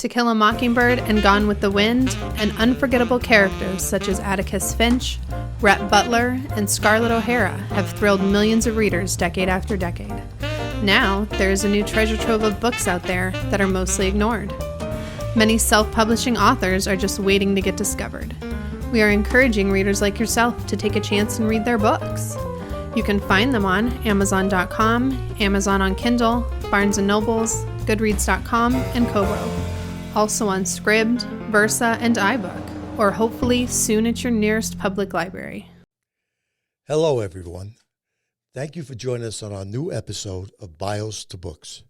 To Kill a Mockingbird and Gone with the Wind, and unforgettable characters such as Atticus Finch, Rhett Butler, and Scarlett O'Hara have thrilled millions of readers decade after decade. Now, there is a new treasure trove of books out there that are mostly ignored. Many self-publishing authors are just waiting to get discovered. We are encouraging readers like yourself to take a chance and read their books. You can find them on Amazon.com, Amazon on Kindle, Barnes & Nobles, Goodreads.com, and Kobo. Also on Scribd, Versa, and iBook, or hopefully soon at your nearest public library. Hello, everyone. Thank you for joining us on our new episode of Bios to Books.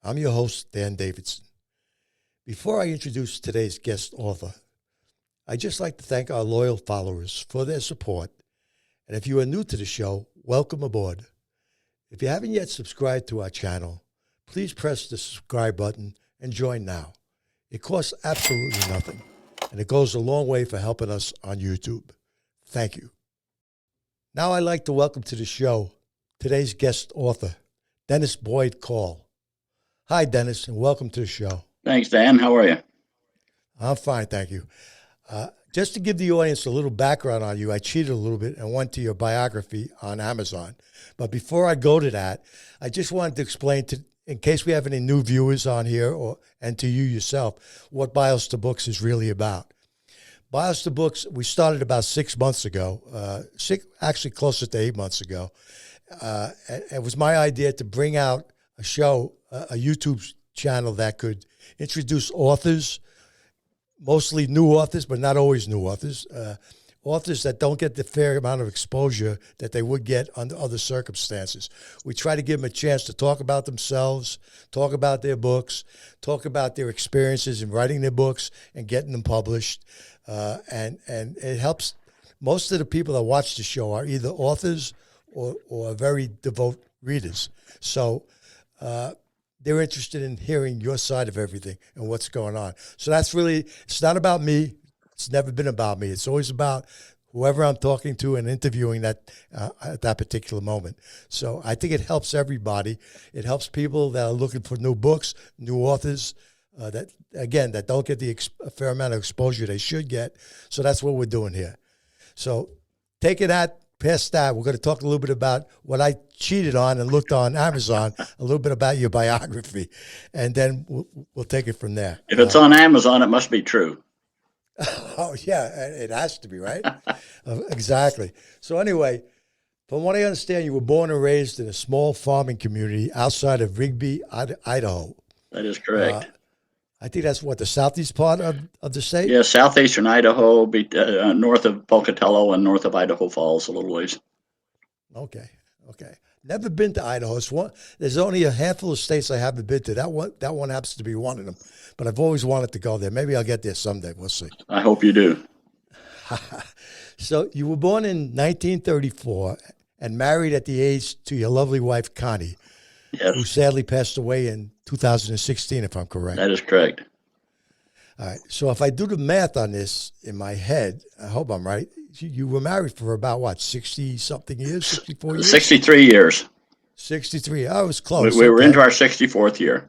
I'm your host, Dan Davidson. Before I introduce today's guest author, I'd just like to thank our loyal followers for their support. And if you are new to the show, welcome aboard. If you haven't yet subscribed to our channel, please press the subscribe button and join now. It costs absolutely nothing, and it goes a long way for helping us on YouTube. Thank you. Now I'd like to welcome to the show today's guest author, Dennis Boyd Call. Hi, Dennis, and welcome to the show. Thanks, Dan. How are you? I'm fine, thank you. Just to give the audience a little background on you, I cheated a little bit and went to your biography on Amazon. But before I go to that, I just wanted to explain, in case we have any new viewers on here, and to you yourself, what Bios to Books is really about. Bios to Books, we started about 6 months ago, actually closer to 8 months ago. It was my idea to bring out a show, a YouTube channel that could introduce authors, mostly new authors, but not always new authors, authors that don't get the fair amount of exposure that they would get under other circumstances. We try to give them a chance to talk about themselves, talk about their books, talk about their experiences in writing their books and getting them published. And it helps. Most of the people that watch the show are either authors or very devout readers. So they're interested in hearing your side of everything and what's going on. So that's really, it's not about me. It's never been about me. It's always about whoever I'm talking to and interviewing at that particular moment. So I think it helps everybody. It helps people that are looking for new books, new authors, that don't get a fair amount of exposure they should get. So that's what we're doing here. So taking that, past that, we're going to talk a little bit about what I cheated on and looked on Amazon, a little bit about your biography, and then we'll take it from there. If it's on Amazon, it must be true. Oh, yeah, it has to be, right? Exactly. So anyway, from what I understand, you were born and raised in a small farming community outside of Rigby, Idaho. That is correct. I think that's the southeast part of the state? Yeah, southeastern Idaho, north of Pocatello and north of Idaho Falls a little ways. Okay. Never been to Idaho. There's only a handful of states I haven't been to. That one happens to be one of them. But I've always wanted to go there. Maybe I'll get there someday. We'll see. I hope you do. So you were born in 1934 and married at the age to your lovely wife, Connie, yes, who sadly passed away in 2016, if I'm correct. That is correct. All right. So if I do the math on this in my head, I hope I'm right. You were married for about, 60-something years, 64 years? 63 years. 63. I was close. We were into our 64th year.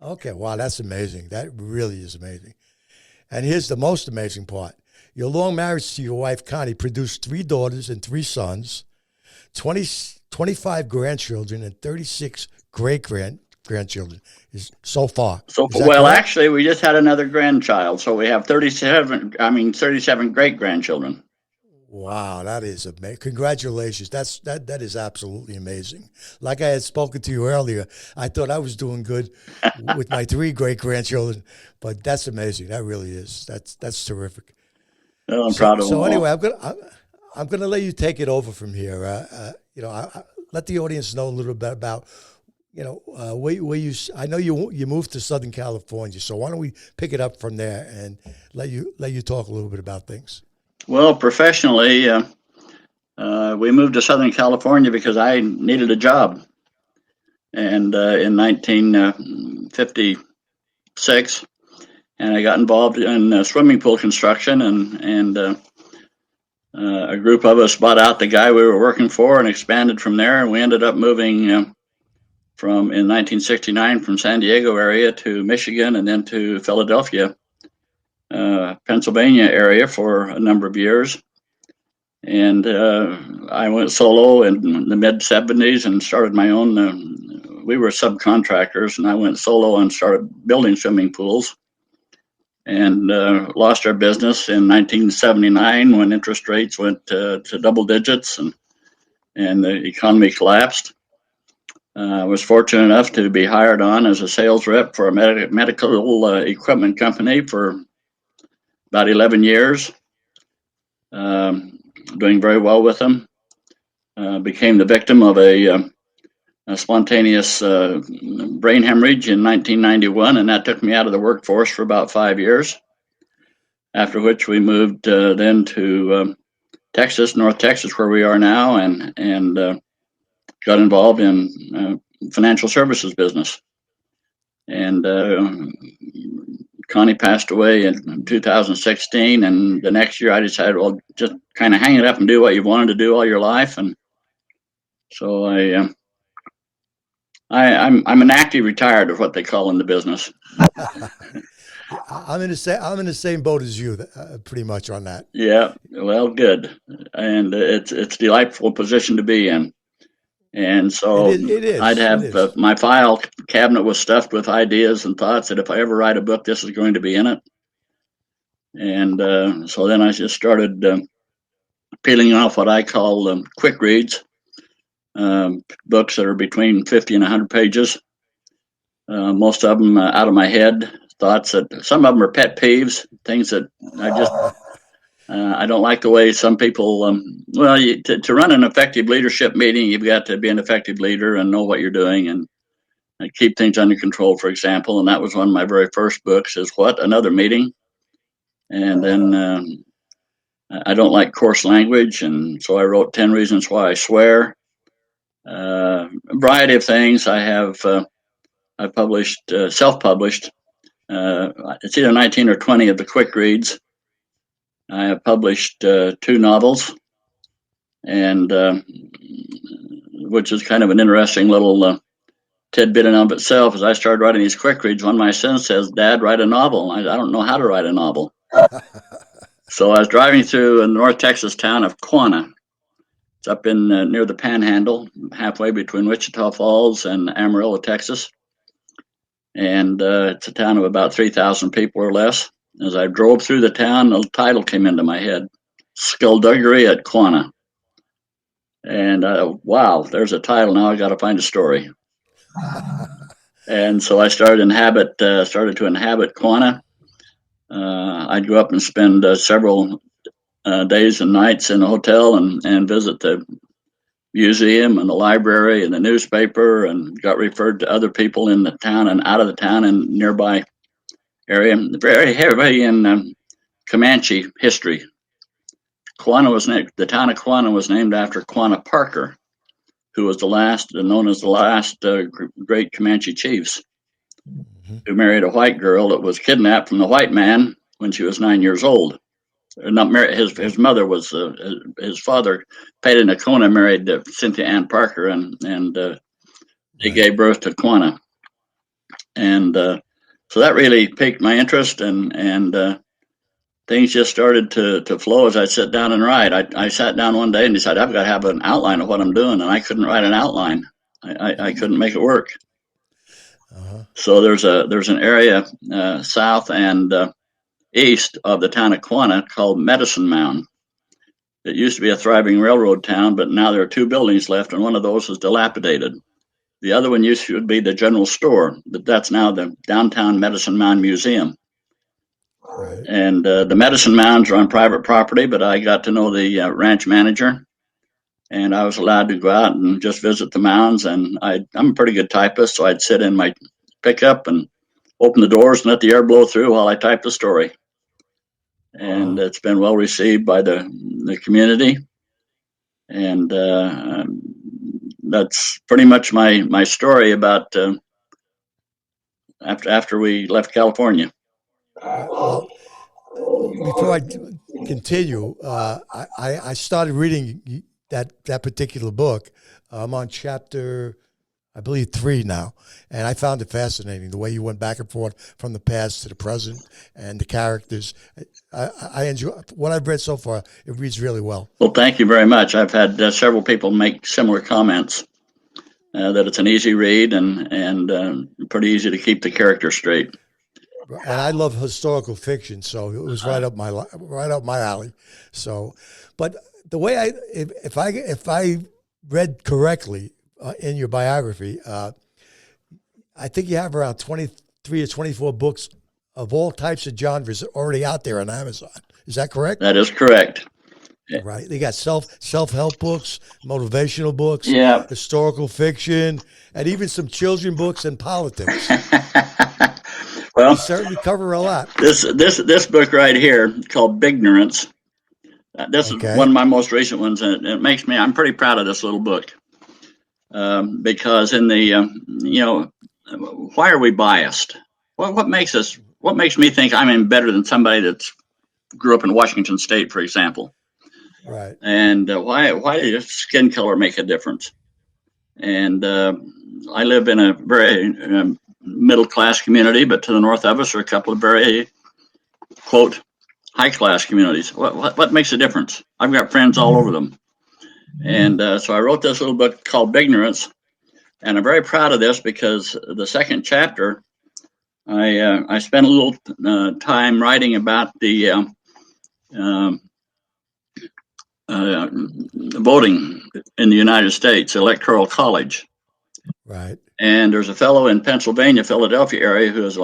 Okay. Wow, that's amazing. That really is amazing. And here's the most amazing part. Your long marriage to your wife, Connie, produced 3 daughters and 3 sons, 25 grandchildren, and 36 great-grandchildren so far. Actually, we just had another grandchild, so we have 37 great-grandchildren. Wow, that is amazing. Congratulations. That is absolutely amazing. Like I had spoken to you earlier, I thought I was doing good with my 3 great-grandchildren, but that's amazing. That really is. That's terrific. Well, I'm proud of them. So anyway, I'm going to let you take it over from here. Let the audience know a little bit about, where you. I know you moved to Southern California, so why don't we pick it up from there and let you talk a little bit about things. Well, professionally, we moved to Southern California because I needed a job, and in 1956, and I got involved in swimming pool construction, and a group of us bought out the guy we were working for and expanded from there, and we ended up moving in 1969 from San Diego area to Michigan and then to Philadelphia, Pennsylvania area for a number of years. And I went solo in the mid 70s and started my own. We were subcontractors, and I went solo and started building swimming pools. And lost our business in 1979 when interest rates went to double digits and the economy collapsed. I was fortunate enough to be hired on as a sales rep for a medical equipment company for about 11 years, doing very well with them. Became the victim of a spontaneous brain hemorrhage in 1991, and that took me out of the workforce for about 5 years. After which we moved then to Texas, North Texas, where we are now, and got involved in financial services business. And Connie passed away in 2016, and the next year I decided, well, just kind of hang it up and do what you've wanted to do all your life. And so I'm an active retired, of what they call in the business. I'm in the same boat as you, pretty much on that. Yeah, well, good, and it's a delightful position to be in. And so it is. I'd have my file cabinet was stuffed with ideas and thoughts that if I ever write a book, this is going to be in it. And so then I just started peeling off what I call quick reads, books that are between 50 and 100 pages. Most of them out of my head, thoughts that some of them are pet peeves, things that I just I don't like the way some people. To run an effective leadership meeting, you've got to be an effective leader and know what you're doing and keep things under control. For example, and that was one of my very first books. Is What Another Meeting, and then I don't like coarse language, and so I wrote 10 Reasons Why I Swear. A variety of things. I published, self-published. It's either 19 or 20 of the quick reads. I have published 2 novels, and which is kind of an interesting little tidbit in of itself. As I started writing these quick reads, one of my sons says, "Dad, write a novel." I don't know how to write a novel. So I was driving through a North Texas town of Quanah. It's up in near the Panhandle, halfway between Wichita Falls and Amarillo, Texas. And it's a town of about 3,000 people or less. As I drove through the town, the title came into my head, Skullduggery at Quanah. And wow, there's a title. Now I got to find a story. And so I started to inhabit Quanah. I'd go up and spend several days and nights in a hotel and visit the museum and the library and the newspaper, and got referred to other people in the town and out of the town and nearby area. Very heavy in Comanche history. The town of Quanah was named after Quanah Parker, who was known as the last great Comanche chiefs, who married a white girl that was kidnapped from the white man when she was 9 years old. Not married. His mother was his father, Peta Nakona, married Cynthia Ann Parker, and they gave birth to Quanah, and so that really piqued my interest, and things just started to flow as I sit down and write. I sat down one day and decided I've got to have an outline of what I'm doing, and I couldn't write an outline. I couldn't make it work. So there's an area south and east of the town of Quanah called Medicine Mound. It used to be a thriving railroad town, but now there are 2 buildings left, and one of those is dilapidated. The other one used to be the general store, but that's now the downtown Medicine Mound Museum. Right. And the Medicine Mounds are on private property, but I got to know the ranch manager, and I was allowed to go out and just visit the mounds. And I'm a pretty good typist, so I'd sit in my pickup and open the doors and let the air blow through while I typed the story. And it's been well received by the community, and that's pretty much my story about after we left California. Well, before I continue, I started reading that particular book. I'm on chapter I believe 3 now, and I found it fascinating the way you went back and forth from the past to the present and the characters. I enjoy what I've read so far. It reads really well. Well, thank you very much. I've had several people make similar comments that it's an easy read and pretty easy to keep the characters straight. And I love historical fiction, so it was right up my alley. So, but the way if I read correctly in your biography, I think you have around 23 or 24 books of all types of genres already out there on Amazon. Is that correct? That is correct. Right. They got self-help books, motivational books, Yeah. historical fiction, and even some children books and politics. Well, You certainly cover a lot. This book right here called Bignorance. This Okay. is one of my most recent ones, and it makes me. I'm pretty proud of this little book because in the why are we biased? What makes me think I'm in better than somebody that's grew up in Washington State, for example? Right. And why does skin color make a difference? And I live in a very middle class community, but to the north of us are a couple of very quote high class communities. What makes a difference? I've got friends all over them, and so I wrote this little book called Bignorance, and I'm very proud of this because the second chapter, I spent a little time writing about the voting in the United States, Electoral College. Right. And there's a fellow in Pennsylvania, Philadelphia area who is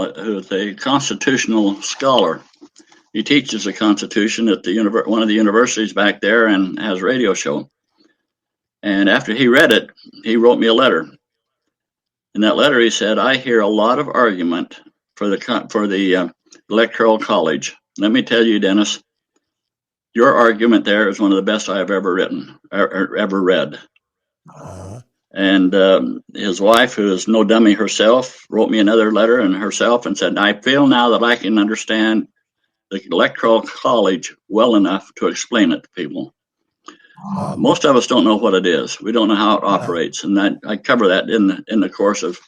a constitutional scholar. He teaches the Constitution at one of the universities back there and has a radio show. And after he read it, he wrote me a letter. In that letter, he said, "I hear a lot of argument for the Electoral College. Let me tell you, Dennis, your argument there is one of the best I have ever written or ever read." Uh-huh. And his wife, who is no dummy herself, wrote me another letter and said, "I feel now that I can understand the Electoral College well enough to explain it to people." Most of us don't know what it is. We don't know how it operates, and that I cover that in the course of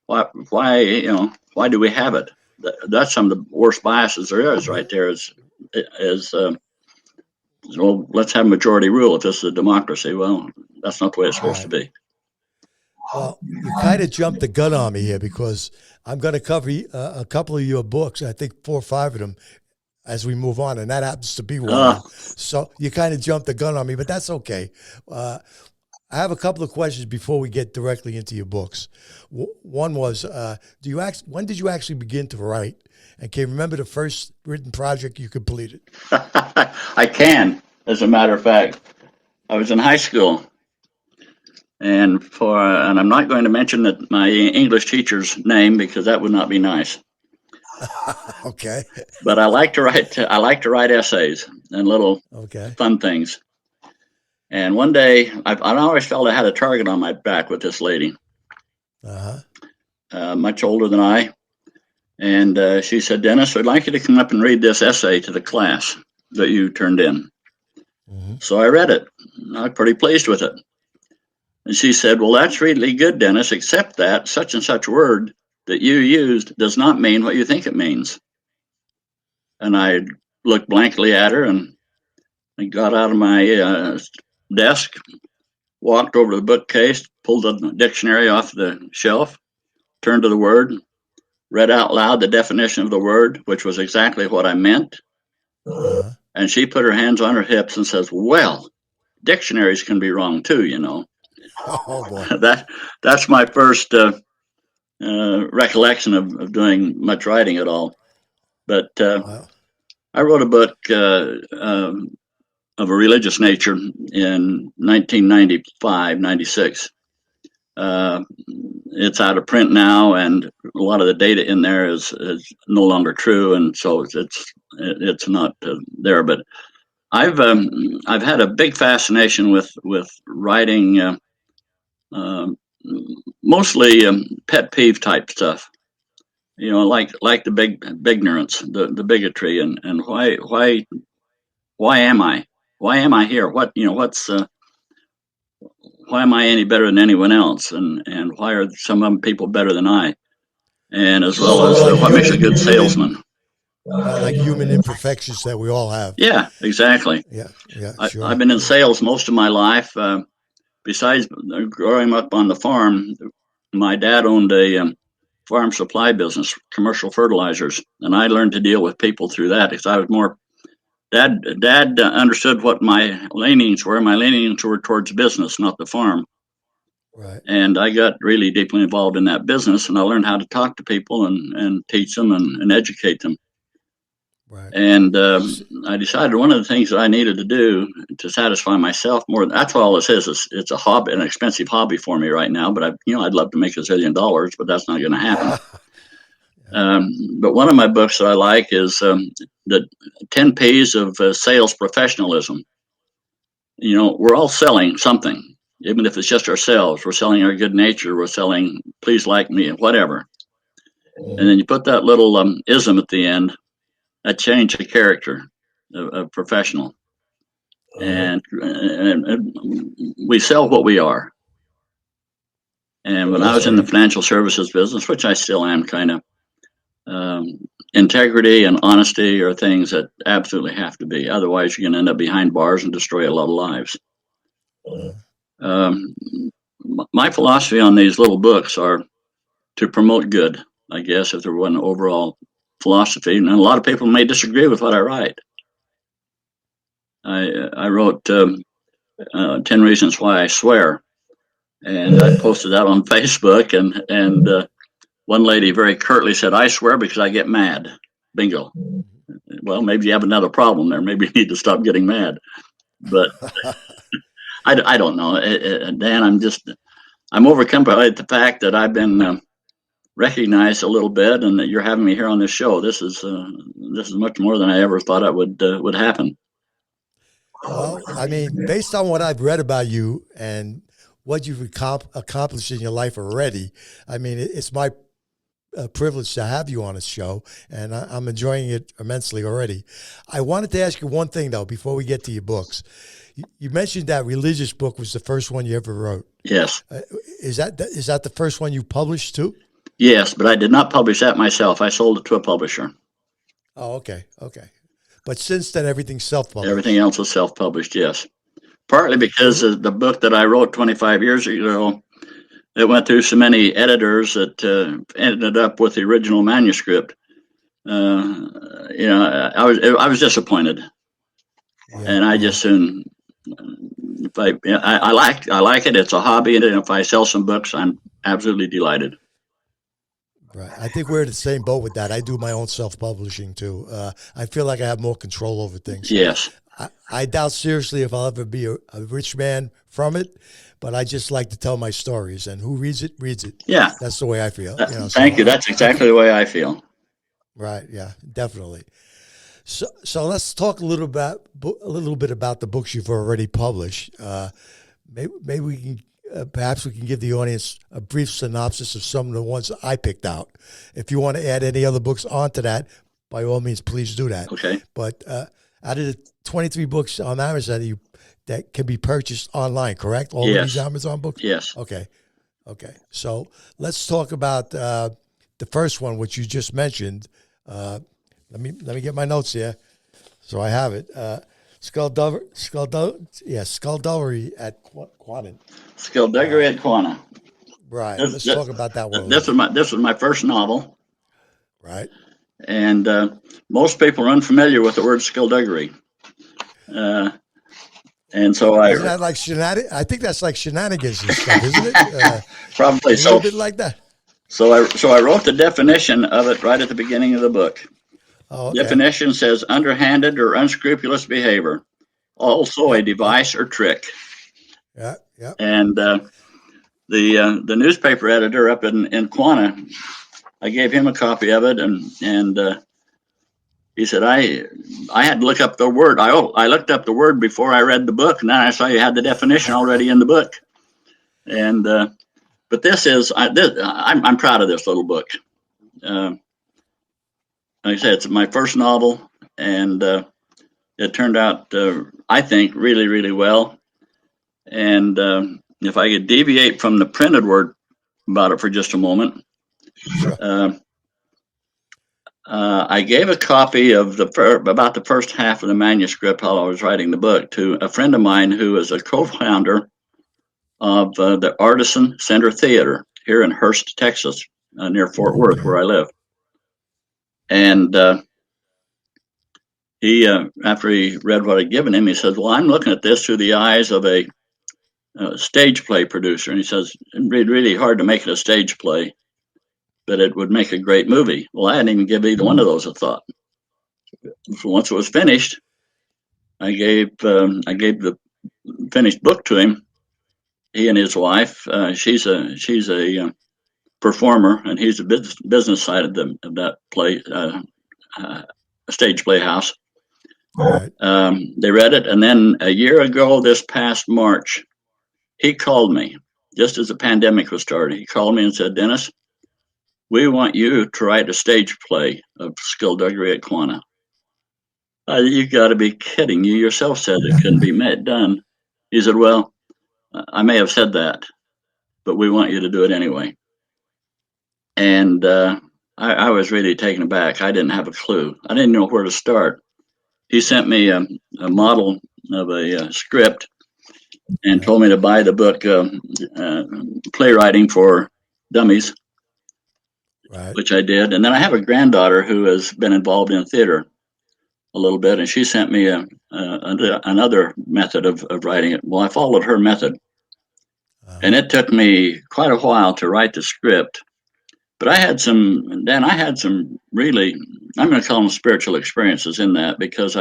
why do we have it? That's some of the worst biases there is right there. Well, let's have majority rule if this is a democracy. Well, that's not the way it's supposed to be. Well, you kind of jumped the gun on me here because I'm going to cover a couple of your books. I think 4 or 5 of them as we move on, and that happens to be one of them. So you kind of jumped the gun on me, but that's okay. I have a couple of questions before we get directly into your books. One was, when did you actually begin to write? And can you remember the first written project you completed? I can, as a matter of fact. I was in high school. And I'm not going to mention my English teacher's name because that would not be nice. Okay. But I like to write essays and little fun things. And one day, I always felt I had a target on my back with this lady, much older than I. And she said, "Dennis, I'd like you to come up and read this essay to the class that you turned in." Mm-hmm. So I read it. I was pretty pleased with it. And she said, "Well, that's really good, Dennis, except that such and such word that you used does not mean what you think it means." And I looked blankly at her and I got out of my desk, walked over to the bookcase, pulled the dictionary off the shelf, turned to the word, read out loud the definition of the word, which was exactly what I meant. And she put her hands on her hips and says, "Well, dictionaries can be wrong too, you know." Oh boy. That's my first recollection of doing much writing at all. But I wrote a book of a religious nature in 1995, 96. It's out of print now, and a lot of the data in there is no longer true, and so it's not there. But I've had a big fascination with writing. Mostly pet peeve type stuff, like the bignorance, the bigotry, and why am I here? why am I any better than anyone else, and why are some of them people better than I, and as well as like what makes a good salesman. Like human imperfections that we all have. Yeah, exactly. Yeah, yeah, I've sure. been in sales most of my life. Besides growing up on the farm, my dad owned a farm supply business, commercial fertilizers, and I learned to deal with people through that because I was more. Dad understood what my leanings were. My leanings were towards business, not the farm. Right. And I got really deeply involved in that business, and I learned how to talk to people and teach them and educate them. Right. And I decided one of the things that I needed to do to satisfy myself more. That's what all this is. It's a hobby, an expensive hobby for me right now. But I'd love to make $1 zillion, but that's not going to happen. But one of my books that I like is the 10 P's of sales professionalism. We're all selling something, even if it's just ourselves. We're selling our good nature. We're selling, please like me, whatever. And then you put that little ism at the end, a change of character, a professional. And we sell what we are. And when I was in the financial services business, which I still am kind of, integrity and honesty are things that absolutely have to be. Otherwise, you're going to end up behind bars and destroy a lot of lives. My philosophy on these little books are to promote good, I guess, if there were an overall philosophy. And a lot of people may disagree with what I write. I wrote 10 Reasons Why I Swear, and I posted that on Facebook, and one lady very curtly said, "I swear because I get mad." Bingo. Well, maybe you have another problem there. Maybe you need to stop getting mad. But I don't know. Dan, I'm overcome by the fact that I've been recognized a little bit, and that you're having me here on this show. This is much more than I ever thought it would happen. Well, I mean, based on what I've read about you and what you've accomplished in your life already, I mean, it's my privilege to have you on this show, and I'm enjoying it immensely already. I wanted to ask you one thing, though, before we get to your books. You mentioned that religious book was the first one you ever wrote. Yes. Is that the first one you published too? Yes, but I did not publish that myself. I sold it to a publisher. Oh, okay. But since then, everything's self-published. Everything else is self-published, yes. Partly because the book that I wrote 25 years ago, it went through so many editors that ended up with the original manuscript. I was disappointed, and I just soon. If I like it. It's a hobby, and if I sell some books, I'm absolutely delighted. Right. I think we're in the same boat with that. I do my own self-publishing too. I feel like I have more control over things. Yes. I doubt seriously if I'll ever be a rich man from it, but I just like to tell my stories, and who reads it, reads it. Yeah. That's the way I feel. Thank you. That's exactly the way I feel. Right. Yeah, definitely. So let's talk a little bit about the books you've already published. Maybe we can. Perhaps we can give the audience a brief synopsis of some of the ones I picked out. If you want to add any other books onto that, by all means, please do that. Okay. But out of the 23 books on Amazon that can be purchased online, correct? All of these Amazon books? Yes. Okay. So let's talk about the first one, which you just mentioned. Let me get my notes here, so I have it. Skullduggery at Quanon. Skullduggery at Quanon. Right. Let's talk about that one. This was my first novel. Right. And most people are unfamiliar with the word skullduggery. And so isn't that like shenanigans? I think that's like shenanigans and stuff, isn't it? Probably a little bit like that. So I wrote the definition of it right at the beginning of the book. Oh, okay. Definition says underhanded or unscrupulous behavior, also a device or trick. Yeah. And the newspaper editor up in Quanah, I gave him a copy of it, and he said I had to look up the word. I looked up the word before I read the book, and then I saw you had the definition already in the book. And but I'm proud of this little book. Like I said, it's my first novel, and it turned out, I think, really, really well. And if I could deviate from the printed word about it for just a moment, Sure. I gave a copy of about the first half of the manuscript while I was writing the book to a friend of mine who is a co-founder of the Artisan Center Theater here in Hurst, Texas, near Fort Worth, where I live. And he, after he read what I'd given him, he says, "Well, I'm looking at this through the eyes of a stage play producer." And he says, "It'd be really hard to make it a stage play, but it would make a great movie." Well, I hadn't even given either one of those a thought. So once it was finished, I gave the finished book to him. He and his wife, she's a performer, and he's a business side of that play, a stage playhouse. Right. They read it, and then a year ago, this past March, he called me just as the pandemic was starting. He called me and said, "Dennis, we want you to write a stage play of Skullduggery at Quanah." You got to be kidding! You yourself said it couldn't be done. He said, "Well, I may have said that, but we want you to do it anyway." And I was really taken aback. I didn't have a clue. I didn't know where to start. He sent me a model of a script and told me to buy the book, Playwriting for Dummies, Right. which I did. And then I have a granddaughter who has been involved in theater a little bit, and she sent me another method of writing it. Well, I followed her method, and it took me quite a while to write the script. But I had some really, I'm going to call them spiritual experiences in that, because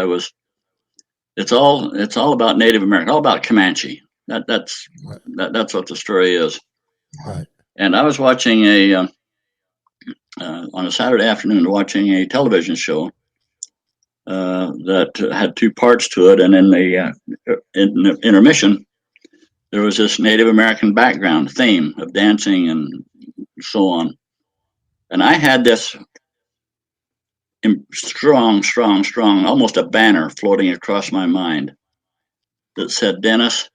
it's all about Native American, all about Comanche. That's what the story is. Right. And I was watching on a Saturday afternoon, watching a television show that had two parts to it, and in the intermission, there was this Native American background theme of dancing and so on. And I had this strong, almost a banner floating across my mind that said, "Dennis,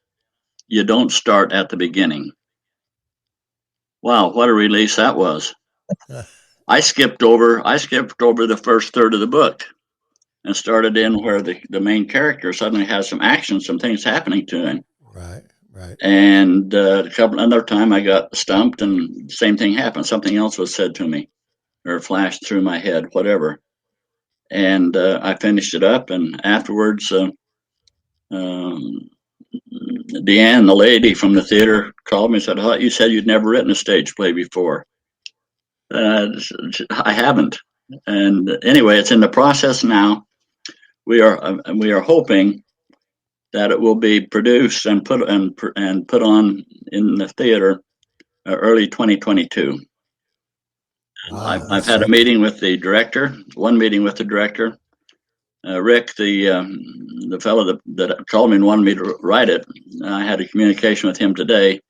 you don't start at the beginning." Wow, what a release that was. I skipped over the first third of the book and started in where the main character suddenly has some action, some things happening to him. Right. And another time I got stumped, and the same thing happened. Something else was said to me or flashed through my head, whatever. And I finished it up, and afterwards, Deanne, the lady from the theater, called me and said, "Oh, you said you'd never written a stage play before." I haven't. And anyway, it's in the process now. We are hoping that it will be produced and put on in the theater early 2022. Wow, I've had a meeting with the director. One meeting with the director, Rick, the fellow that called me and wanted me to write it. I had a communication with him today,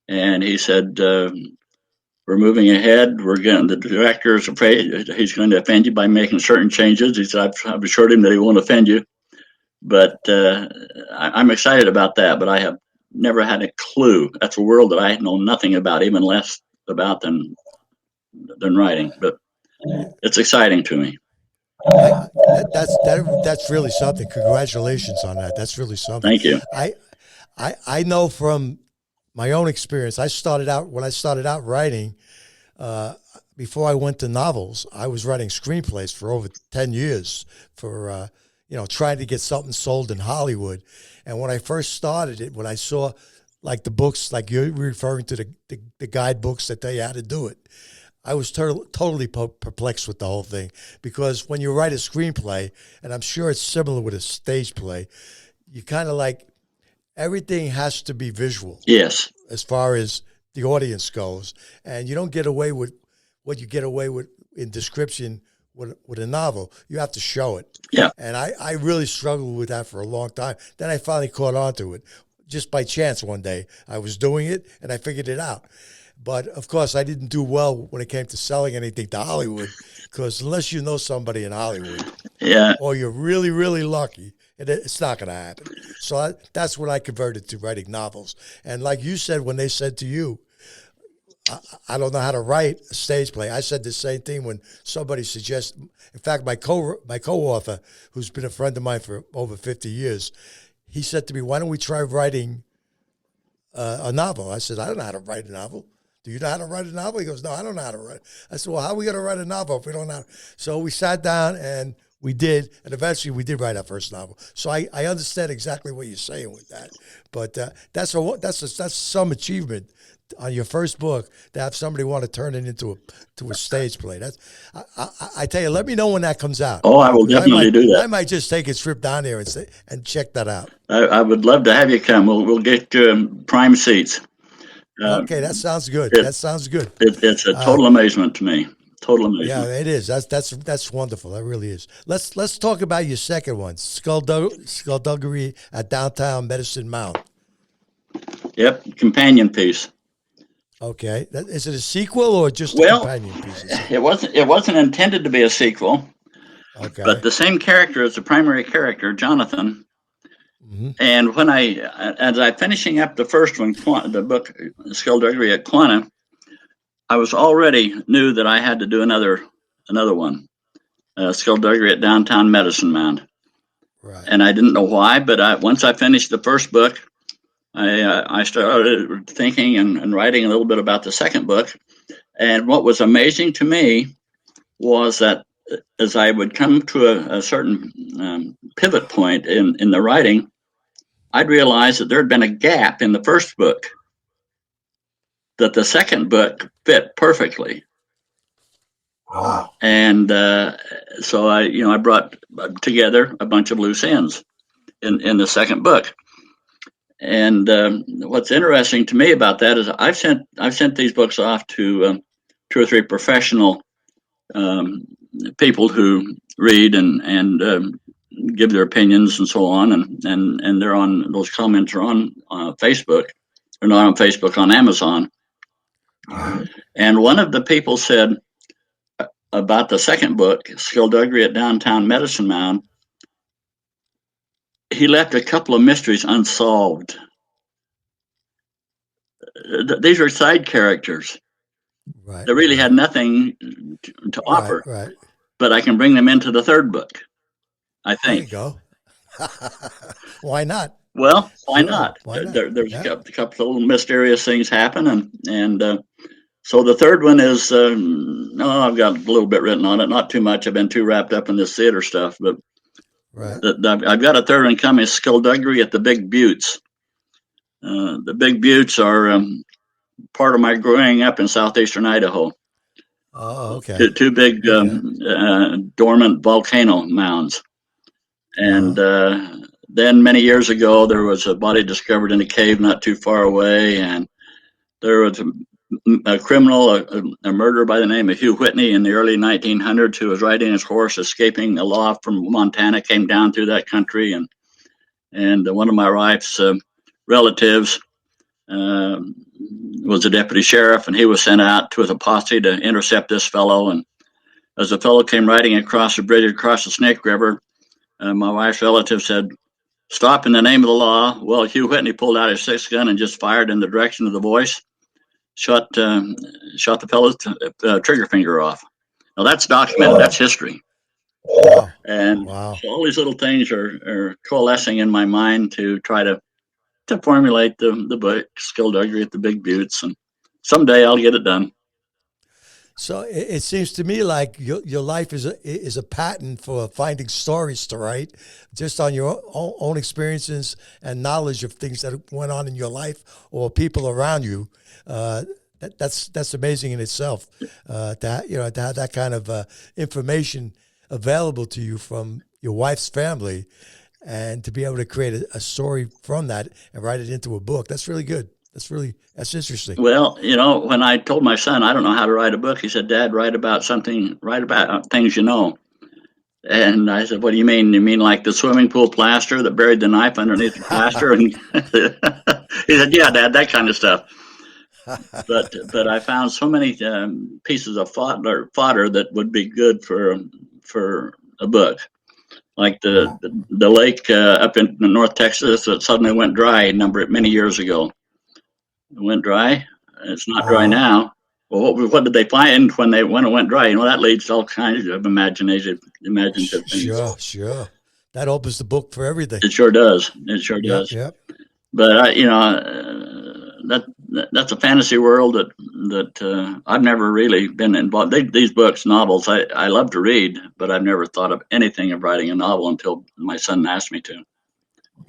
and he said, "We're moving ahead. The director is afraid he's going to offend you by making certain changes." He said, "I've assured him that he won't offend you." But I'm excited about that, but I have never had a clue. That's a world that I know nothing about, even less about than writing. But it's exciting to me. That's really something. Congratulations on that. That's really something. Thank you. I know from my own experience. When I started out writing, before I went to novels, I was writing screenplays for over 10 years for trying to get something sold in Hollywood. And when I first started it, when I saw like the books, like you're referring to the guidebooks that they had to do it, I was totally perplexed with the whole thing, because when you write a screenplay, and I'm sure it's similar with a stage play, you kind of like everything has to be visual. Yes. As far as the audience goes, and you don't get away with what you get away with in description with a novel. You have to show it. Yeah. And I really struggled with that for a long time. Then I finally caught on to it. Just by chance one day. I was doing it, and I figured it out. But, of course, I didn't do well when it came to selling anything to Hollywood, because unless you know somebody in Hollywood, yeah, or you're really, really lucky, It's not going to happen. So that's when I converted to writing novels. And like you said, when they said to you, I don't know how to write a stage play. I said the same thing when somebody suggests. In fact, my co-author, who's been a friend of mine for over 50 years, he said to me, "Why don't we try writing a novel?" I said, "I don't know how to write a novel. Do you know how to write a novel?" He goes, "No, I don't know how to write." I said, "Well, how are we going to write a novel if we don't know?" So we sat down and we did, and eventually we did write our first novel. So I understand exactly what you're saying with that. But that's some achievement on your first book to have somebody want to turn it into a stage play. That's I tell you, let me know when that comes out. Oh, I will definitely do that. I might just take a trip down there and check that out. I would love to have you come. We'll get you prime seats. Okay, that sounds good. That sounds good. It's a total amazement to me. Total amazement. Yeah, it is. That's wonderful. That really is. Let's talk about your second one, Skullduggery at Downtown Medicine Mound. Yep, companion piece. Okay, is it a sequel or just a companion piece? It wasn't intended to be a sequel. Okay, but the same character is the primary character, Jonathan. Mm-hmm. And as I finishing up the first one, the book Skullduggery at Quanah, I was already knew that I had to do another one, Skullduggery at Downtown Medicine Mound. Right. And I didn't know why, but once I finished the first book, I started thinking and writing a little bit about the second book. And what was amazing to me was that as I would come to a certain pivot point in the writing, I'd realize that there had been a gap in the first book that the second book fit perfectly. Wow. And so I brought together a bunch of loose ends in the second book. And what's interesting to me about that is I've sent these books off to 2 or 3 professional people who read and give their opinions and so on, and they're on, those comments are on Facebook. They're not on Facebook, on Amazon. And one of the people said about the second book, Skullduggery at Downtown Medicine Mound, he left a couple of mysteries unsolved. These are side characters. Right. They really had nothing to offer. Right. But I can bring them into the third book, I think. There you go. Why not? Well, why not? There's a couple of little mysterious things happen, and so the third one is I've got a little bit written on it, not too much. I've been too wrapped up in this theater stuff, but I've got a third one coming, Skullduggery at the Big Buttes. The Big Buttes are part of my growing up in southeastern Idaho. Oh, okay. Two big dormant volcano mounds. And then many years ago, there was a body discovered in a cave not too far away. And there was a criminal, a murderer by the name of Hugh Whitney in the early 1900s, who was riding his horse, escaping the law from Montana, came down through that country. And one of my wife's relatives was a deputy sheriff, and he was sent out with a posse to intercept this fellow. And as the fellow came riding across the bridge across the Snake River, my wife's relative said, "Stop in the name of the law." Well, Hugh Whitney pulled out his 6 gun and just fired in the direction of the voice, shot the fellow's trigger finger off. Now that's documented. That's history. Wow. And So all these little things are coalescing in my mind to try to formulate the book, Skullduggery at the Big Buttes, and someday I'll get it done. So it seems to me like your life is a pattern for finding stories to write, just on your own experiences and knowledge of things that went on in your life or people around you. That's amazing in itself. To have that kind of information available to you from your wife's family, and to be able to create a story from that and write it into a book. That's really good. That's interesting. Well, when I told my son I don't know how to write a book, he said, "Dad, write about things you know." And I said, "What do you mean? You mean like the swimming pool plaster that buried the knife underneath the plaster?" And he said, "Yeah, Dad, that kind of stuff." But I found so many pieces of fodder that would be good for a book. like the lake up in North Texas that suddenly went dry many years ago. It went dry. It's not dry now. Well, what did they find when it went dry? That leads to all kinds of imaginative things. Sure. That opens the book for everything. It sure does. It sure does. Yep. But that's a fantasy world that I've never really been involved. These books, novels, I love to read, but I've never thought of anything of writing a novel until my son asked me to.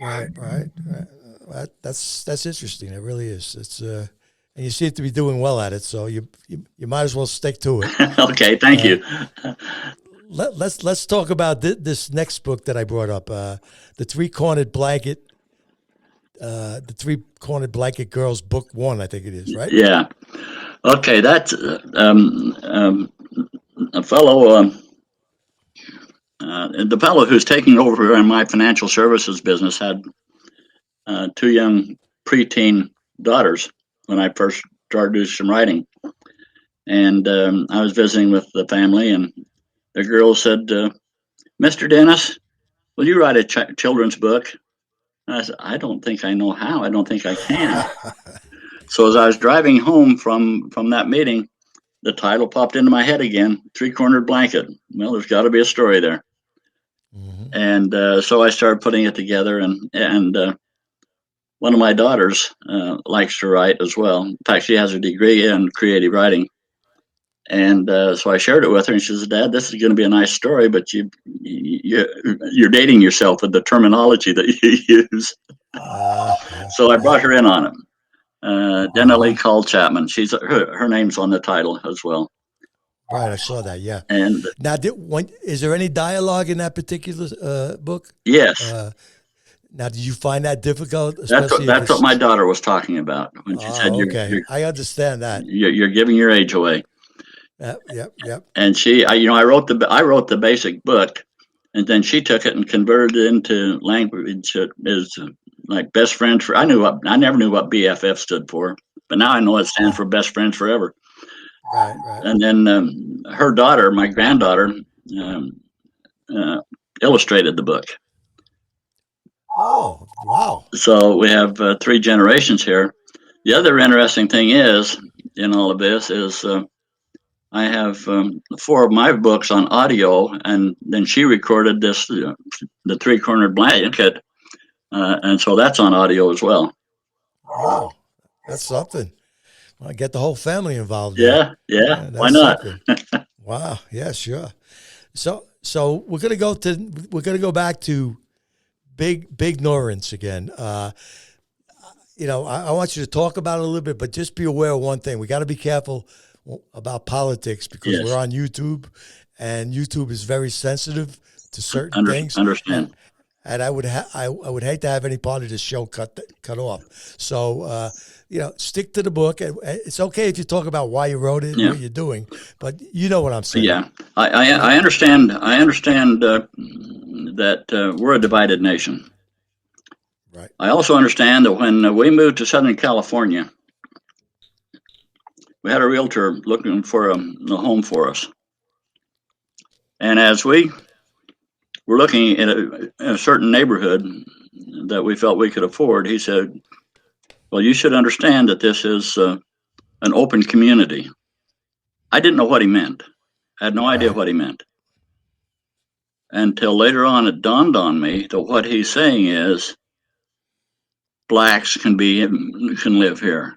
Right. That's interesting. It really is. It's and you seem to be doing well at it, so you might as well stick to it. Okay, thank you. Let's talk about this next book that I brought up, the Three-Cornered Blanket. The Three-Cornered Blanket Girls, Book 1, I think it is, right? Yeah. Okay, that's a fellow. The fellow who's taking over in my financial services business had 2 young preteen daughters when I first started doing some writing, and I was visiting with the family, and the girl said, "Mr. Dennis, will you write a children's book?" And I said, "I don't think I know how. I don't think I can." So as I was driving home from that meeting, the title popped into my head again, Three-Cornered Blanket. Well, there's got to be a story there. Mm-hmm. And so I started putting it together, and one of my daughters likes to write as well. In fact, she has a degree in creative writing. And so I shared it with her, and she says, "Dad, this is going to be a nice story, but you're dating yourself with the terminology that you use." So I brought her in on it. Denali Call Chapman. Her name's on the title as well. Right, I saw that. Yeah. And now, is there any dialogue in that particular book? Yes. Now, did you find that difficult? That's what my daughter was talking about when she said, "Okay, I understand that. You're giving your age away." Yep. And I wrote the basic book, and then she took it and converted it into language that is like best friends for. I never knew what BFF stood for, but now I know it stands for best friends forever. Right. And then her daughter, my granddaughter, illustrated the book. Oh, wow! So we have 3 generations here. The other interesting thing is in all of this is. I have 4 of my books on audio, and then she recorded this, the Three-Cornered Blanket, and so that's on audio as well. Wow, that's something. Well, get the whole family involved. Yeah. Why not? Wow. Yeah, sure. So we're gonna go back to Big Norrance again. I want you to talk about it a little bit, but just be aware of one thing: we got to be careful about politics because we're on YouTube, and YouTube is very sensitive to certain things. Understand. And I would hate to have any part of this show cut off. So stick to the book. It's okay if you talk about why you wrote it and what you're doing, but you know what I'm saying. Yeah, I understand. I understand that we're a divided nation. Right. I also understand that when we moved to Southern California, we had a realtor looking for a home for us. And as we were looking at a certain neighborhood that we felt we could afford, he said, "Well, you should understand that this is an open community." I didn't know what he meant. I had no idea what he meant. Until later on, it dawned on me that what he's saying is blacks can live here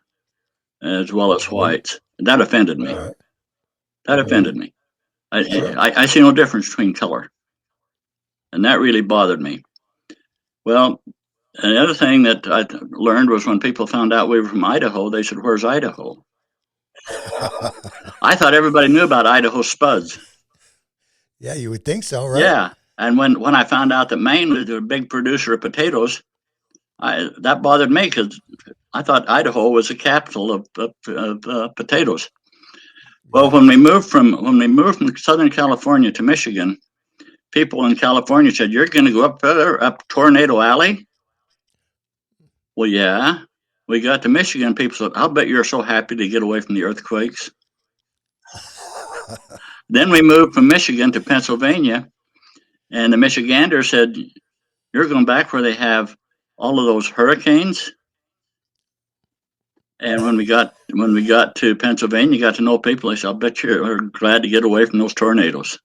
as well as whites. That offended me. That offended me. I see no difference between color. And that really bothered me. Well, another thing that I learned was when people found out we were from Idaho, they said, "Where's Idaho?" I thought everybody knew about Idaho spuds. Yeah, you would think so, right? Yeah. And when I found out that Maine was a big producer of potatoes, that bothered me because I thought Idaho was the capital of potatoes. Well, when we moved from Southern California to Michigan, people in California said, "You're going to go up there, up Tornado Alley?" Well, yeah. We got to Michigan, people said, "I'll bet you're so happy to get away from the earthquakes." Then we moved from Michigan to Pennsylvania, And the Michigander said, "You're going back where they have all of those hurricanes." And when we got to Pennsylvania, got to know people. They said, "I'll bet you're glad to get away from those tornadoes."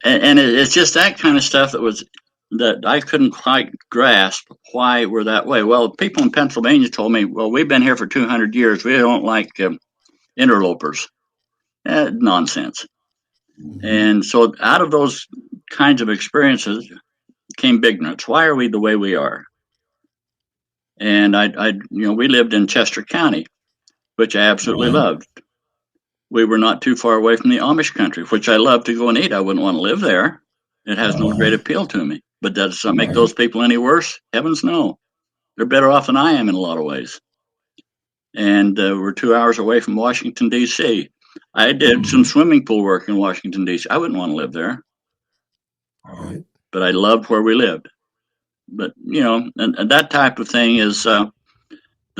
And it's just that kind of stuff that I couldn't quite grasp why we're that way. Well, people in Pennsylvania told me, "Well, we've been here for 200 years. We don't like interlopers." Nonsense. And so out of those kinds of experiences came ignorance. Why are we the way we are? And we lived in Chester County, which I absolutely loved. We were not too far away from the Amish country, which I love to go and eat. I wouldn't want to live there. It has no great appeal to me. But does that make those people any worse? Heavens no. They're better off than I am in a lot of ways. And we're 2 hours away from Washington, D.C. I did some swimming pool work in Washington, D.C. I wouldn't want to live there. But I loved where we lived. But, and that type of thing is the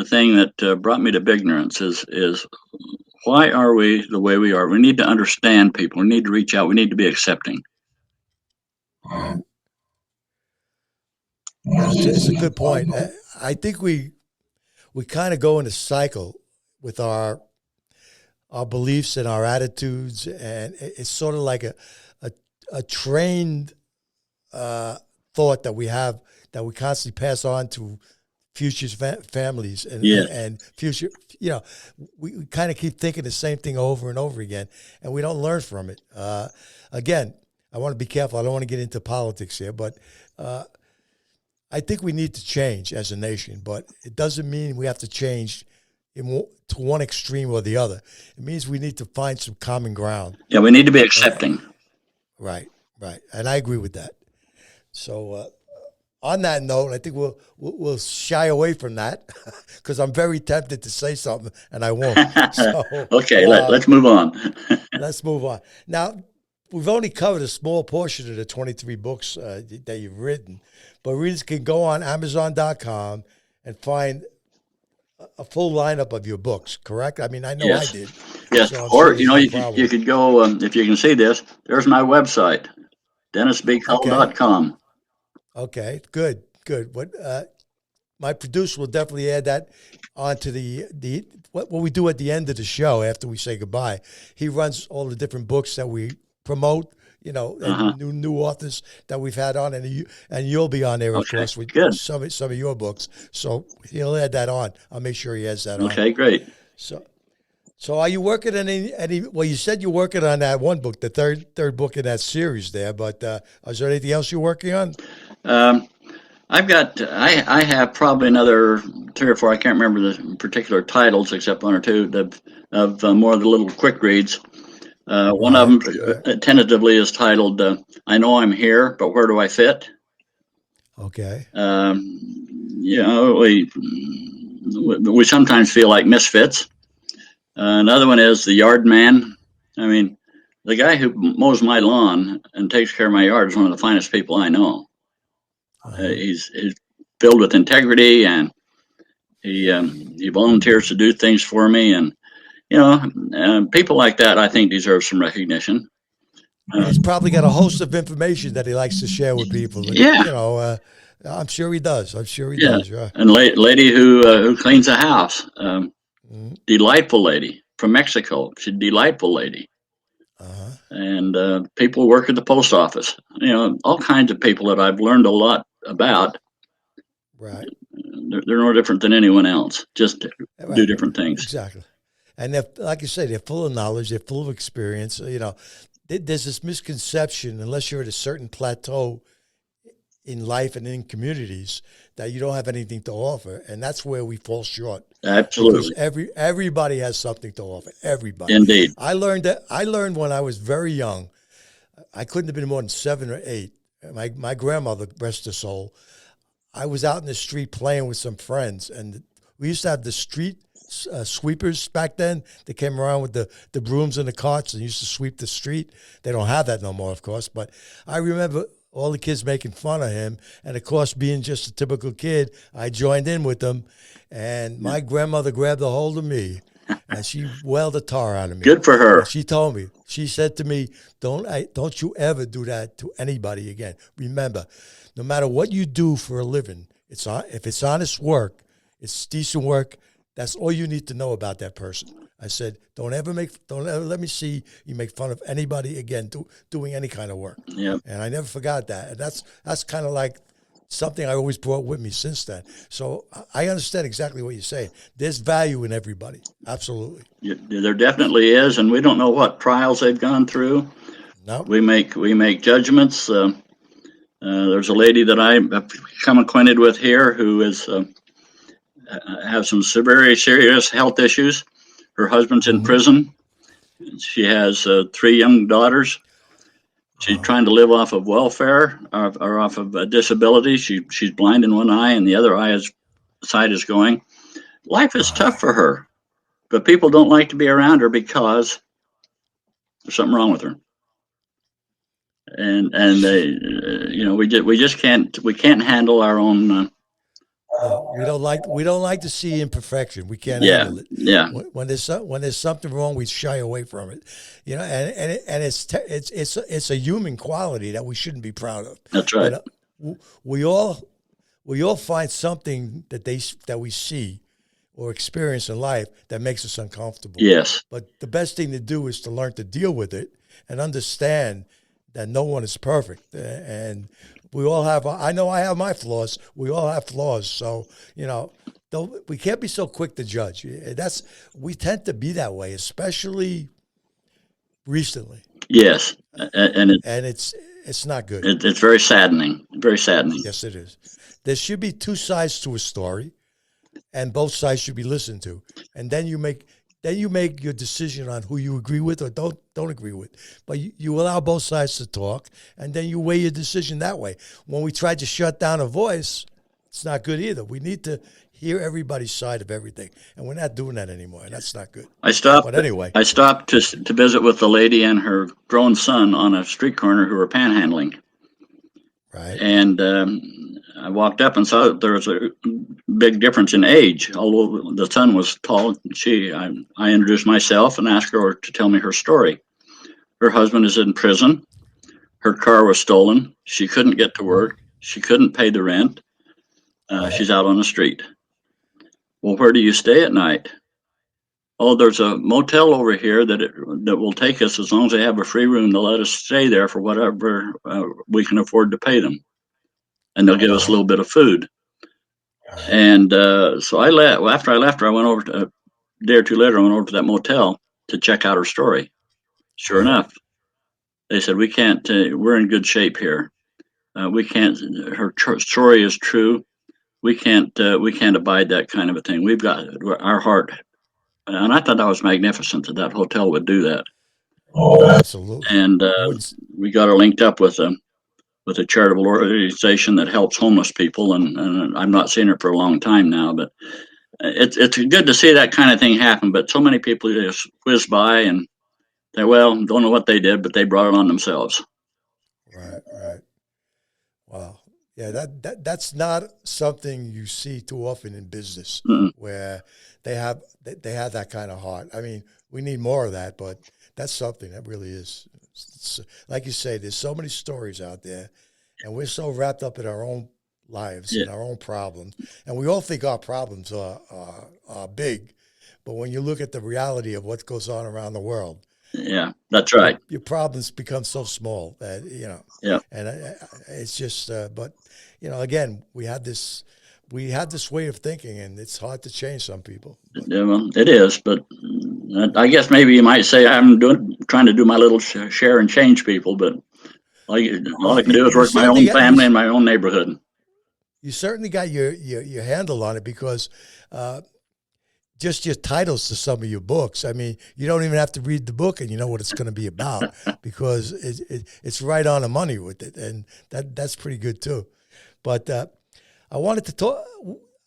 thing that brought me to ignorance is why are we the way we are? We need to understand people. We need to reach out. We need to be accepting. It's a good point. I think we kind of go in a cycle with our beliefs and our attitudes, and it's sort of like a trained thought that we have that we constantly pass on to future families and future. We kind of keep thinking the same thing over and over again, and we don't learn from it. Again, I want to be careful. I don't want to get into politics here, but I think we need to change as a nation, but it doesn't mean we have to change to one extreme or the other. It means we need to find some common ground. Yeah, we need to be accepting. Right. And I agree with that. So on that note, I think we'll shy away from that because I'm very tempted to say something and I won't. So, okay, let's move on. Let's move on. Now, we've only covered a small portion of the 23 books that you've written, but readers can go on Amazon.com and find a full lineup of your books, correct? I mean, I know yes. I did. Yes, so or, you could go, if you can see this, there's my website, DennisBCull.com. Okay, good. What my producer will definitely add that onto what we do at the end of the show after we say goodbye. He runs all the different books that we promote, and new authors that we've had on, and you'll be on there, of course, with some of your books. So he'll add that on. I'll make sure he has that on. Okay, great. So are you working on any? Well, you said you're working on that one book, the third book in that series there. But is there anything else you're working on? I have probably another 3 or 4. I can't remember the particular titles except 1 or 2 of more of the little quick reads. One of them tentatively is titled "I Know I'm Here, but Where Do I Fit?" Okay. We sometimes feel like misfits. Another one is "The Yard Man." I mean, the guy who mows my lawn and takes care of my yard is one of the finest people I know. He's filled with integrity, and he volunteers to do things for me, and people like that I think deserve some recognition. He's probably got a host of information that he likes to share with people. Yeah. I'm sure he does. Does. Right. And lady who cleans a house, delightful lady from Mexico. She's a delightful lady. And people who work at the post office. All kinds of people that I've learned a lot about. Right. They're no different than anyone else. Just do different things. Exactly. And they're, like you say, they're full of knowledge. They're full of experience. There's this misconception, unless you're at a certain plateau in life and in communities, that you don't have anything to offer, and that's where we fall short. Absolutely. Because everybody has something to offer. Everybody. Indeed. I learned when I was very young. I couldn't have been more than 7 or 8. My grandmother, rest her soul, I was out in the street playing with some friends, and we used to have the street sweepers back then. They came around with the brooms and the carts and used to sweep the street. They don't have that no more, of course, but I remember all the kids making fun of him, and of course, being just a typical kid, I joined in with them, and my grandmother grabbed a hold of me And she wailed the tar out of me. Good for her. And she told me, she said to me, don't you ever do that to anybody again. Remember, no matter what you do for a living, if it's honest work, it's decent work, that's all you need to know about that person. I said, don't ever let me see you make fun of anybody again doing any kind of work. Yep. And I never forgot that. And that's kind of like something I always brought with me since then. So I understand exactly what you're saying. There's value in everybody. Absolutely. There definitely is, and we don't know what trials they've gone through. No. We make judgments. There's a lady that I've become acquainted with here who has some very serious health issues. Her husband's in prison. She has 3 young daughters. She's trying to live off of welfare or off of disability. She's blind in one eye and the other side is going. Life is tough for her, but people don't like to be around her because there's something wrong with her. And they, we just can't handle our own. We don't like to see imperfection. We can't Yeah, handle it. yeah. When there's something wrong, we shy away from it. And it's a human quality that we shouldn't be proud of. That's right. But, we all find something that we see or experience in life that makes us uncomfortable. Yes. But the best thing to do is to learn to deal with it and understand that no one is perfect. And we all have, I know I have my flaws. We all have flaws. So, we can't be so quick to judge. We tend to be that way, especially recently. Yes. And it's not good. It's very saddening. Very saddening. Yes, it is. There should be 2 sides to a story, and both sides should be listened to. And then you make your decision on who you agree with or don't agree with. But you allow both sides to talk, and then you weigh your decision that way. When we try to shut down a voice, it's not good either. We need to hear everybody's side of everything, and we're not doing that anymore, and that's not good. I stopped to visit with the lady and her grown son on a street corner who were panhandling. Right. And I walked up and saw that there was a big difference in age. Although the son was tall, I introduced myself and asked her to tell me her story. Her husband is in prison. Her car was stolen. She couldn't get to work. She couldn't pay the rent. She's out on the street. Well, where do you stay at night? Oh, there's a motel over here that will take us as long as they have a free room. They'll let us stay there for whatever we can afford to pay them, and they'll give us a little bit of food. And so I left. Well, after I left her, I went over to a day or two later. I went over to that motel to check out her story. Sure enough, they said we can't. We're in good shape here. We can't. Her story is true. We can't abide that kind of a thing. We've got our heart. And I thought that was magnificent that hotel would do that. Oh, absolutely. And we got her linked up with a charitable organization that helps homeless people. And I've not seen her for a long time now, but it's good to see that kind of thing happen. But so many people just whiz by and they, don't know what they did, but they brought it on themselves. Right. Wow. Yeah, that's not something you see too often in business, where they have that kind of heart. I mean, we need more of that, but that's something that really is. It's, like you say, there's so many stories out there, and we're so wrapped up in our own lives and our own problems, and we all think our problems are big, but when you look at the reality of what goes on around the world. Yeah, that's right. Your problems become so small that, Yeah. And it's just, but, again, we have this way of thinking, and it's hard to change some people. Yeah, well, it is, but I guess maybe you might say I'm trying to do my little share and change people, but all I can do is work my own family and my own neighborhood. You certainly got your handle on it, because just your titles to some of your books. I mean, you don't even have to read the book and you know what it's going to be about, because it's right on the money with it, and that's pretty good too. But I wanted to talk,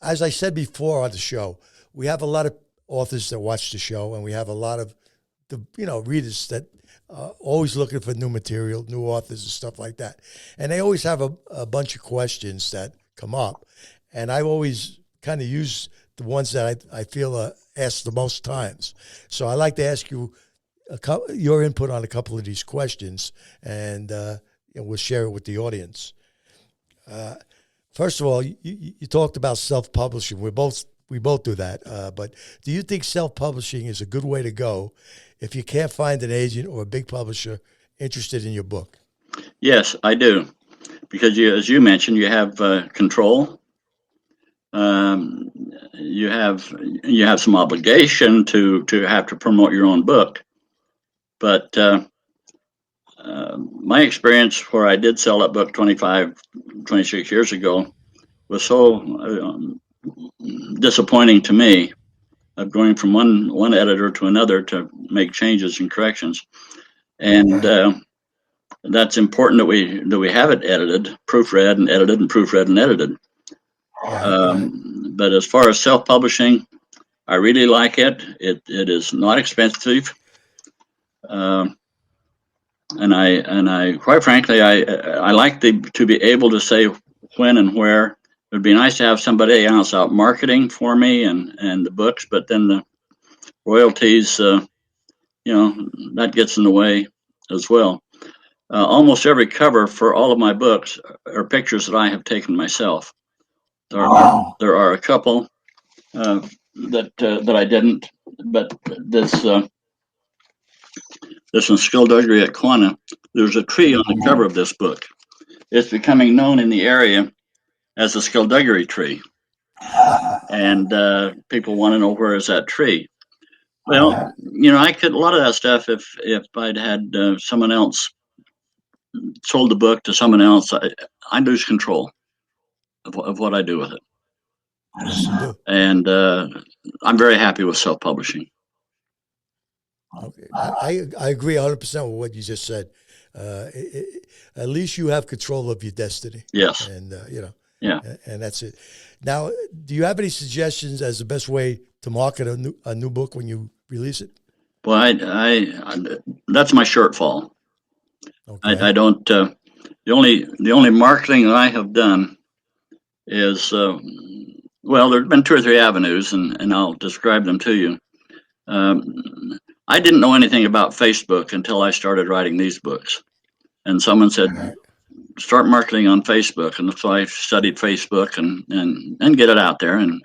as I said before on the show, we have a lot of authors that watch the show, and we have a lot of the readers that are always looking for new material, new authors and stuff like that, and they always have a bunch of questions that come up, and I always kind of use the ones that I feel are asked the most times. So I like to ask you your input on a couple of these questions, and we'll share it with the audience. First of all, you talked about self-publishing. We both do that. But do you think self-publishing is a good way to go if you can't find an agent or a big publisher interested in your book? Yes, I do, because as you mentioned, you have control. You have some obligation to have to promote your own book, but my experience where I did sell that book 26 years ago was so disappointing to me, of going from one editor to another to make changes and corrections, and that's important that we have it edited, proofread and edited, and proofread and edited. But as far as self-publishing, I really like it. It is not expensive, and I quite frankly I like to be able to say when and where. It would be nice to have somebody else out marketing for me and the books, but then the royalties, that gets in the way as well. Almost every cover for all of my books are pictures that I have taken myself. There are a couple that I didn't, but this one, Skullduggery at Quanah, there's a tree on the cover of this book. It's becoming known in the area as the Skullduggery tree, and people want to know where is that tree. Well, I could a lot of that stuff if I'd had someone else sold the book to someone else. I lose control of what I do with it. And I'm very happy with self-publishing. Okay. I agree 100% with what you just said. At least you have control of your destiny. Yes. And, yeah. And that's it. Now, do you have any suggestions as the best way to market a new book when you release it? Well, I that's my shortfall. Okay. I don't. The only marketing that I have done is well, there's been 2 or 3 avenues, and I'll describe them to you. I didn't know anything about Facebook until I started writing these books, and someone said, "Start marketing on Facebook," and so I studied Facebook and get it out there, and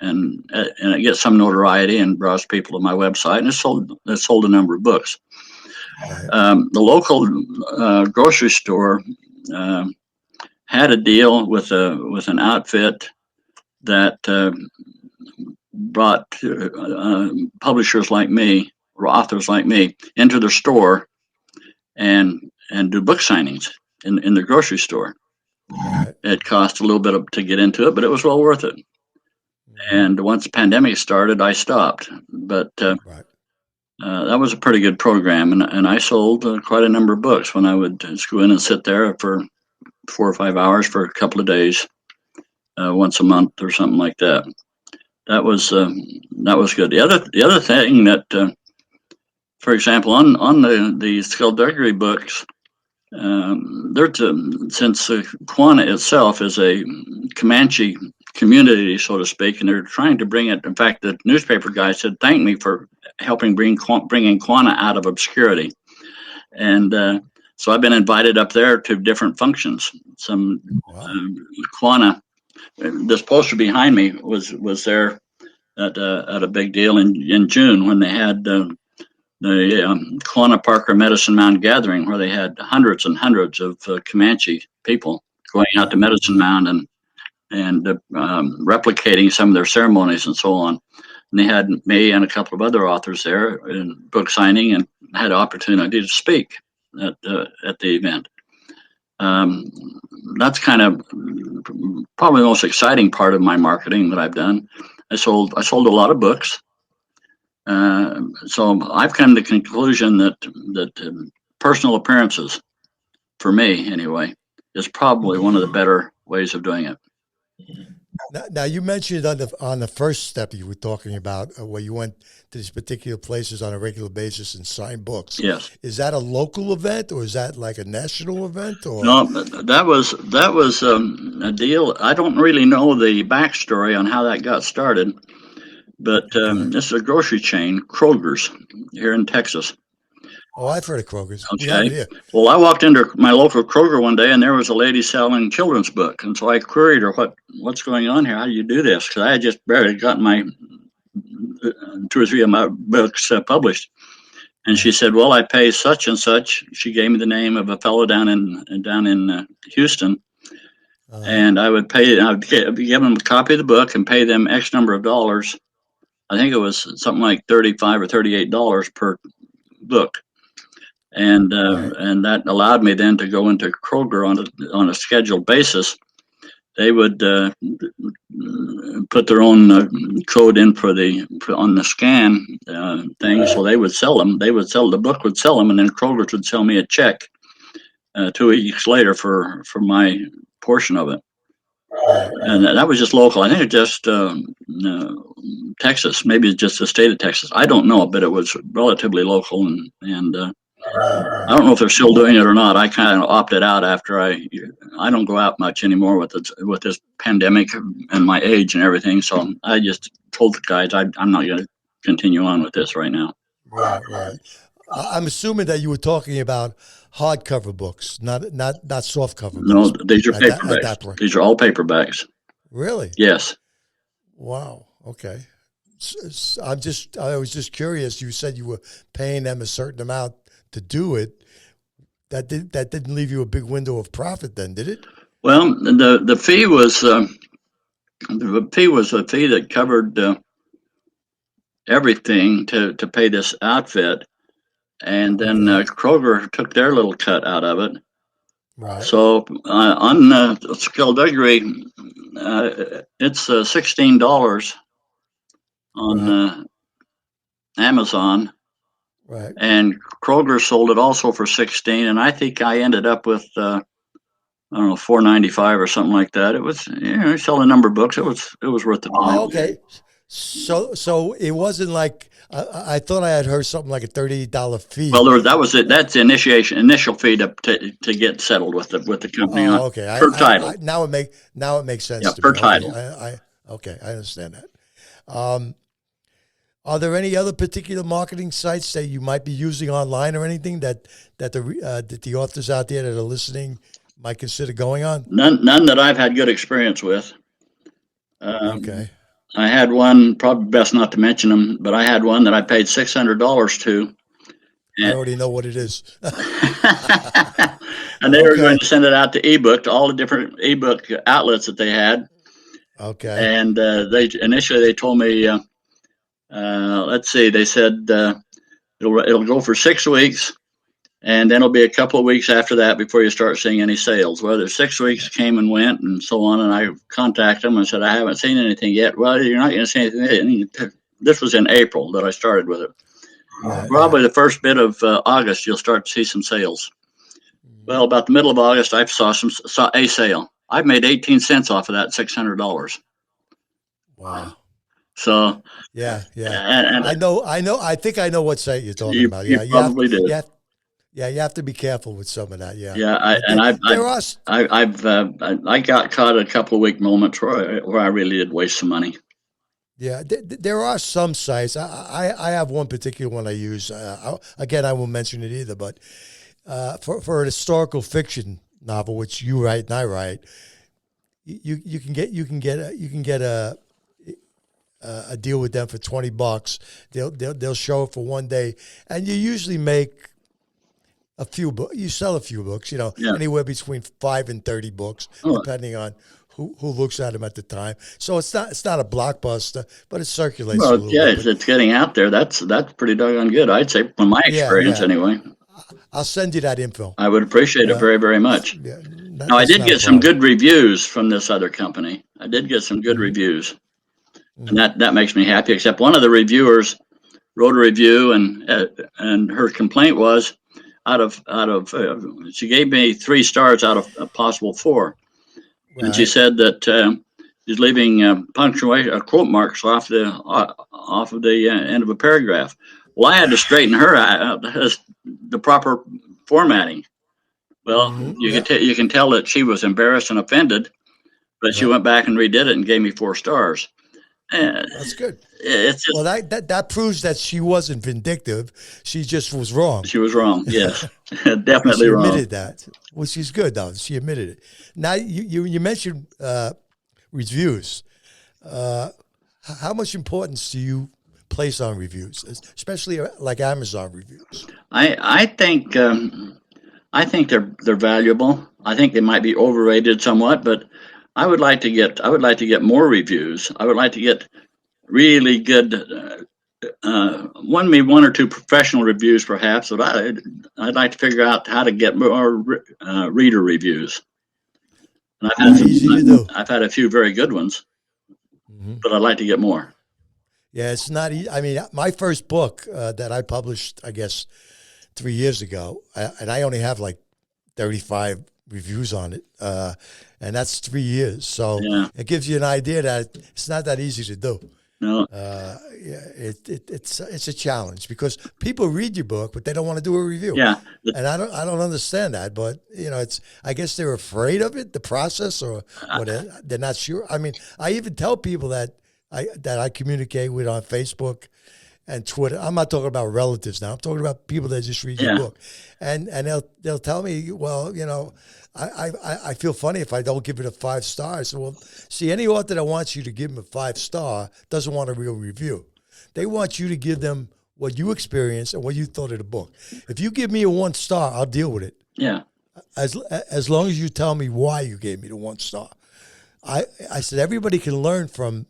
it gets some notoriety and draws people to my website, and it sold a number of books. The local grocery store had a deal with an outfit that brought publishers like me, or authors like me, into their store and do book signings in the grocery store. It cost a little bit to get into it, but it was well worth it. And once the pandemic started, I stopped. But that was a pretty good program, and I sold quite a number of books when I would just go in and sit there for 4 or 5 hours for a couple of days, once a month or something like that. That was good. The other thing that, for example, on the Skullduggery books, since Quanah itself is a Comanche community, so to speak, and they're trying to bring it. In fact, the newspaper guy said, "Thank me for helping bringing Quanah out of obscurity," and so I've been invited up there to different functions. Some Quanah. This poster behind me was there at a big deal in June when they had the Quanah Parker Medicine Mound gathering, where they had hundreds and hundreds of Comanche people going out to Medicine Mound and replicating some of their ceremonies and so on. And they had me and a couple of other authors there in book signing, and had an opportunity to speak at the event. That's kind of probably the most exciting part of my marketing that I've done. I sold a lot of books. So I've come to the conclusion that personal appearances, for me anyway, is probably one of the better ways of doing it. Now you mentioned on the first step you were talking about, where you went to these particular places on a regular basis and signed books. Yes. Is that a local event, or is that like a national event? Or no, that was a deal. I don't really know the backstory on how that got started, But Okay. this is a grocery chain, Kroger's, here in Texas. Oh, I've heard of Kroger's. We have Okay. it here. Well, I walked into my local Kroger one day, and there was a lady selling children's book, and so I queried her, "What's going on here? How do you do this?" Because I had just barely gotten my two or three of my books published, and she Right. said, "Well, I pay such and such." She gave me the name of a fellow down in Houston, Uh-huh. and I would pay. I would give them a copy of the book and pay them X number of dollars. I think it was something like $35 or $38 per book. Right. And that allowed me then to go into Kroger on a scheduled basis. They would put their own code in on the scan thing, so Right. they would sell them. They would sell the book, would sell them, and then Kroger would sell me a check 2 weeks later for my portion of it. Right. And Right. that was just local. I think it just Texas, maybe just the state of Texas. I don't know, but it was relatively local, and Right. I Right. don't know if they're still Well, doing it or not. I kind of opted out after I don't go out much anymore with this pandemic and my age and everything. So I just told the guys I'm not going to continue on with this right now. right. Right. I'm assuming that you were talking about hardcover books, not softcover No, books these are at paperbacks. that point. These are all paperbacks. Really? Yes. Wow. Okay. I was just curious. You said you were paying them a certain amount to do it. That didn't leave you a big window of profit, then, did it? Well, the fee was a fee that covered everything to pay this outfit, and then Okay. Kroger took their little cut out of it. Right. So on Skullduggery, it's $16 on Right. Amazon, Right. and Kroger sold it also for 16, and I think I ended up with I don't know, 4.95 or something like that. It was, you sell a number of books. It was worth the Oh, time. okay. So it wasn't like I thought I had heard something like a $38 Well, fee. that was it. That's the initial fee to get settled with the company Oh, okay. per title. Now it makes sense Yeah, to per me. Okay. title. Okay. I understand that. Are there any other particular marketing sites that you might be using online or anything that the authors out there that are listening might consider going on? None that I've had good experience with. Um, Okay. I had one, probably best not to mention them, but I had one that I paid $600 to, I and, already know what it is. and they were going Okay. to send it out to ebook to all the different ebook outlets that they had. Okay. And they told me, let's see, they said it'll go for 6 weeks, and then it'll be a couple of weeks after that before you start seeing any sales. Well, the 6 weeks came and went, and so on. And I contacted them and said, I haven't seen anything yet. Well, you're not going to see anything. This was in April that I started with it. Right. Right. Probably the first bit of August, you'll start to see some sales. Well, about the middle of August, I saw a sale. I've made 18 cents off of that $600. Wow. So, Yeah. Yeah. and I know. I know. I think I know what site you're talking about. you Yeah. probably did. Yeah. You have to be careful with some of that. Yeah. Yeah, There, there are. I got caught a couple of weak moments where I really did waste some money. Yeah, there are some sites. I have one particular one I use. Again, I won't mention it either. But for a historical fiction novel, which you write and I write, you can get a deal with them for $20. They'll show it for one day, and you usually make a few books. You sell a few books. Yeah. Anywhere between 5 and 30 books, Oh, depending on who looks at them at the time. So it's not a blockbuster, but it circulates a well, little yeah, bit. if it's getting out there, that's pretty doggone good. I'd say, from my Yeah, experience, yeah. anyway. I'll send you that info. I would appreciate it very, very much. Yeah, Now, I that's did not a get some problem. good reviews from this other company. I did get some good Hmm. reviews, and Hmm. that makes me happy. Except one of the reviewers wrote a review, and her complaint was she gave me 3 stars out of a possible 4, and she Right. said that she's leaving punctuation quote marks off of the end of a paragraph. Well, I had to straighten her out as the proper formatting. Well, Hmm. you can tell that she was embarrassed and offended, but she Yep. went back and redid it and gave me 4 stars. That's good. It's just Well, that proves that she wasn't vindictive. She just was wrong. she was wrong. Yes, And definitely she wrong. admitted that, which is good, though. She admitted it. Now, you mentioned reviews. How much importance do you place on reviews, especially like Amazon reviews? I think they're valuable. I think they might be overrated somewhat, but I would like to get more reviews. I would like to get really good maybe one or two professional reviews perhaps, but I'd like to figure out how to get more reader reviews. And Not easy to do. I've had a few very good ones, Hmm. but I'd like to get more. Yeah, it's not easy. I mean, my first book that I published, I guess, 3 years ago, and I only have like 35 reviews on it, and that's 3 years. So Yeah, it gives you an idea that it's not that easy to do. no, Yeah, it's a challenge because people read your book, but they don't want to do a review, yeah, and I don't understand that. But it's I guess they're afraid of it, the process, or they're not sure. I mean, I even tell people that I communicate with on Facebook and Twitter. I'm not talking about relatives now. I'm talking about people that just read your yeah, book, and they'll tell me, well, I feel funny if I don't give it a 5 stars. So, well, see, any author that wants you to give them a 5 star doesn't want a real review. They want you to give them what you experienced and what you thought of the book. If you give me a 1 star, I'll deal with it. yeah. As long as you tell me why you gave me the 1 star. I said everybody can learn from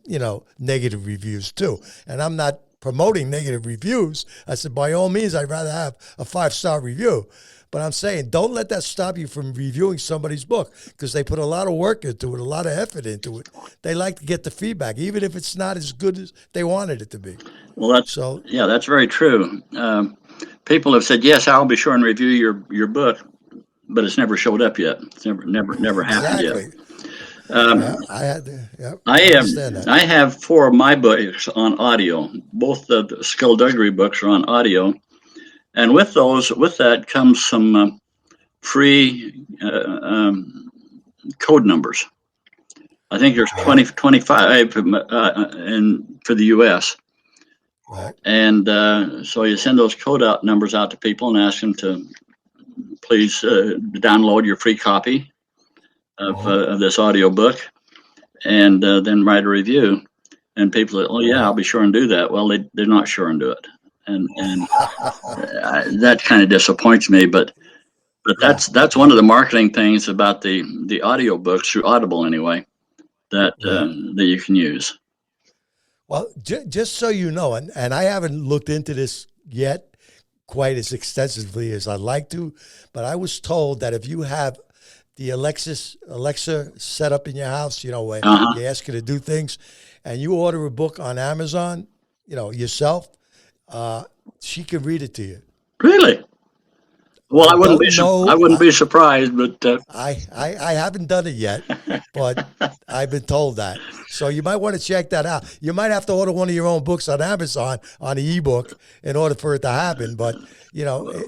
negative reviews too, and I'm not promoting negative reviews. I said by all means I'd rather have a 5 star review, but I'm saying don't let that stop you from reviewing somebody's book because they put a lot of work into it, a lot of effort into it. They like to get the feedback, even if it's not as good as they wanted it to be. Well, So that's very true. People have said yes, I'll be sure and review your book, but it's never showed up yet. It's never happened yet. exactly, yeah, I I understand that. I have 4 of my books on audio. Both the skullduggery books are on audio, and with that comes some free code numbers. I think there's Right, 25 in for the U.S. right. And so you send those numbers out to people and ask them to please download your free copy Hmm. of this audio book and then write a review. And people say, "Oh yeah, Right. I'll be sure and do that." Well, they're not sure and do it, and that kind of disappoints me. But Yeah, that's one of the marketing things about the audio books through Audible anyway right. that you can use. Well, just so you know, and I haven't looked into this yet quite as extensively as I'd like to, but I was told that if you have the Alexa set up in your house, where Uh huh. you ask her to do things, and you order a book on Amazon, yourself, uh, she can read it to you. Really? Well, I don't I know. wouldn't be surprised, but I haven't done it yet, but I've been told that. So you might want to check that out. You might have to order one of your own books on Amazon on the ebook in order for it to happen. But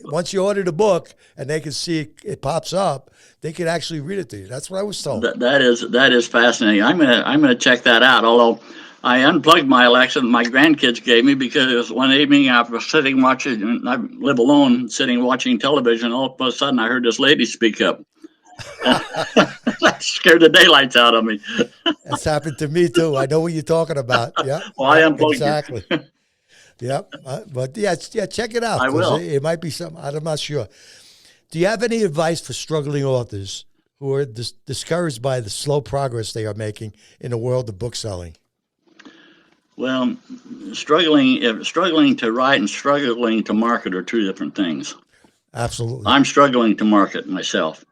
once you order the book and they can see it pops up, they can actually read it to you. That's what I was told. that is fascinating. I'm gonna check that out. Although I unplugged my Alexa that my grandkids gave me because one evening I was sitting watching. I live alone, sitting watching television. All of a sudden, I heard this lady speak up. That scared the daylights out of me. That's happened to me too. I know what you're talking about. Yep, Well, I yep, unplugged exactly. it. Yep. But yeah, check it out I because will. it might be something. I'm not sure. Do you have any advice for struggling authors who are discouraged by the slow progress they are making in the world of bookselling? Well, struggling to write and struggling to market are two different things. Absolutely. I'm struggling to market myself.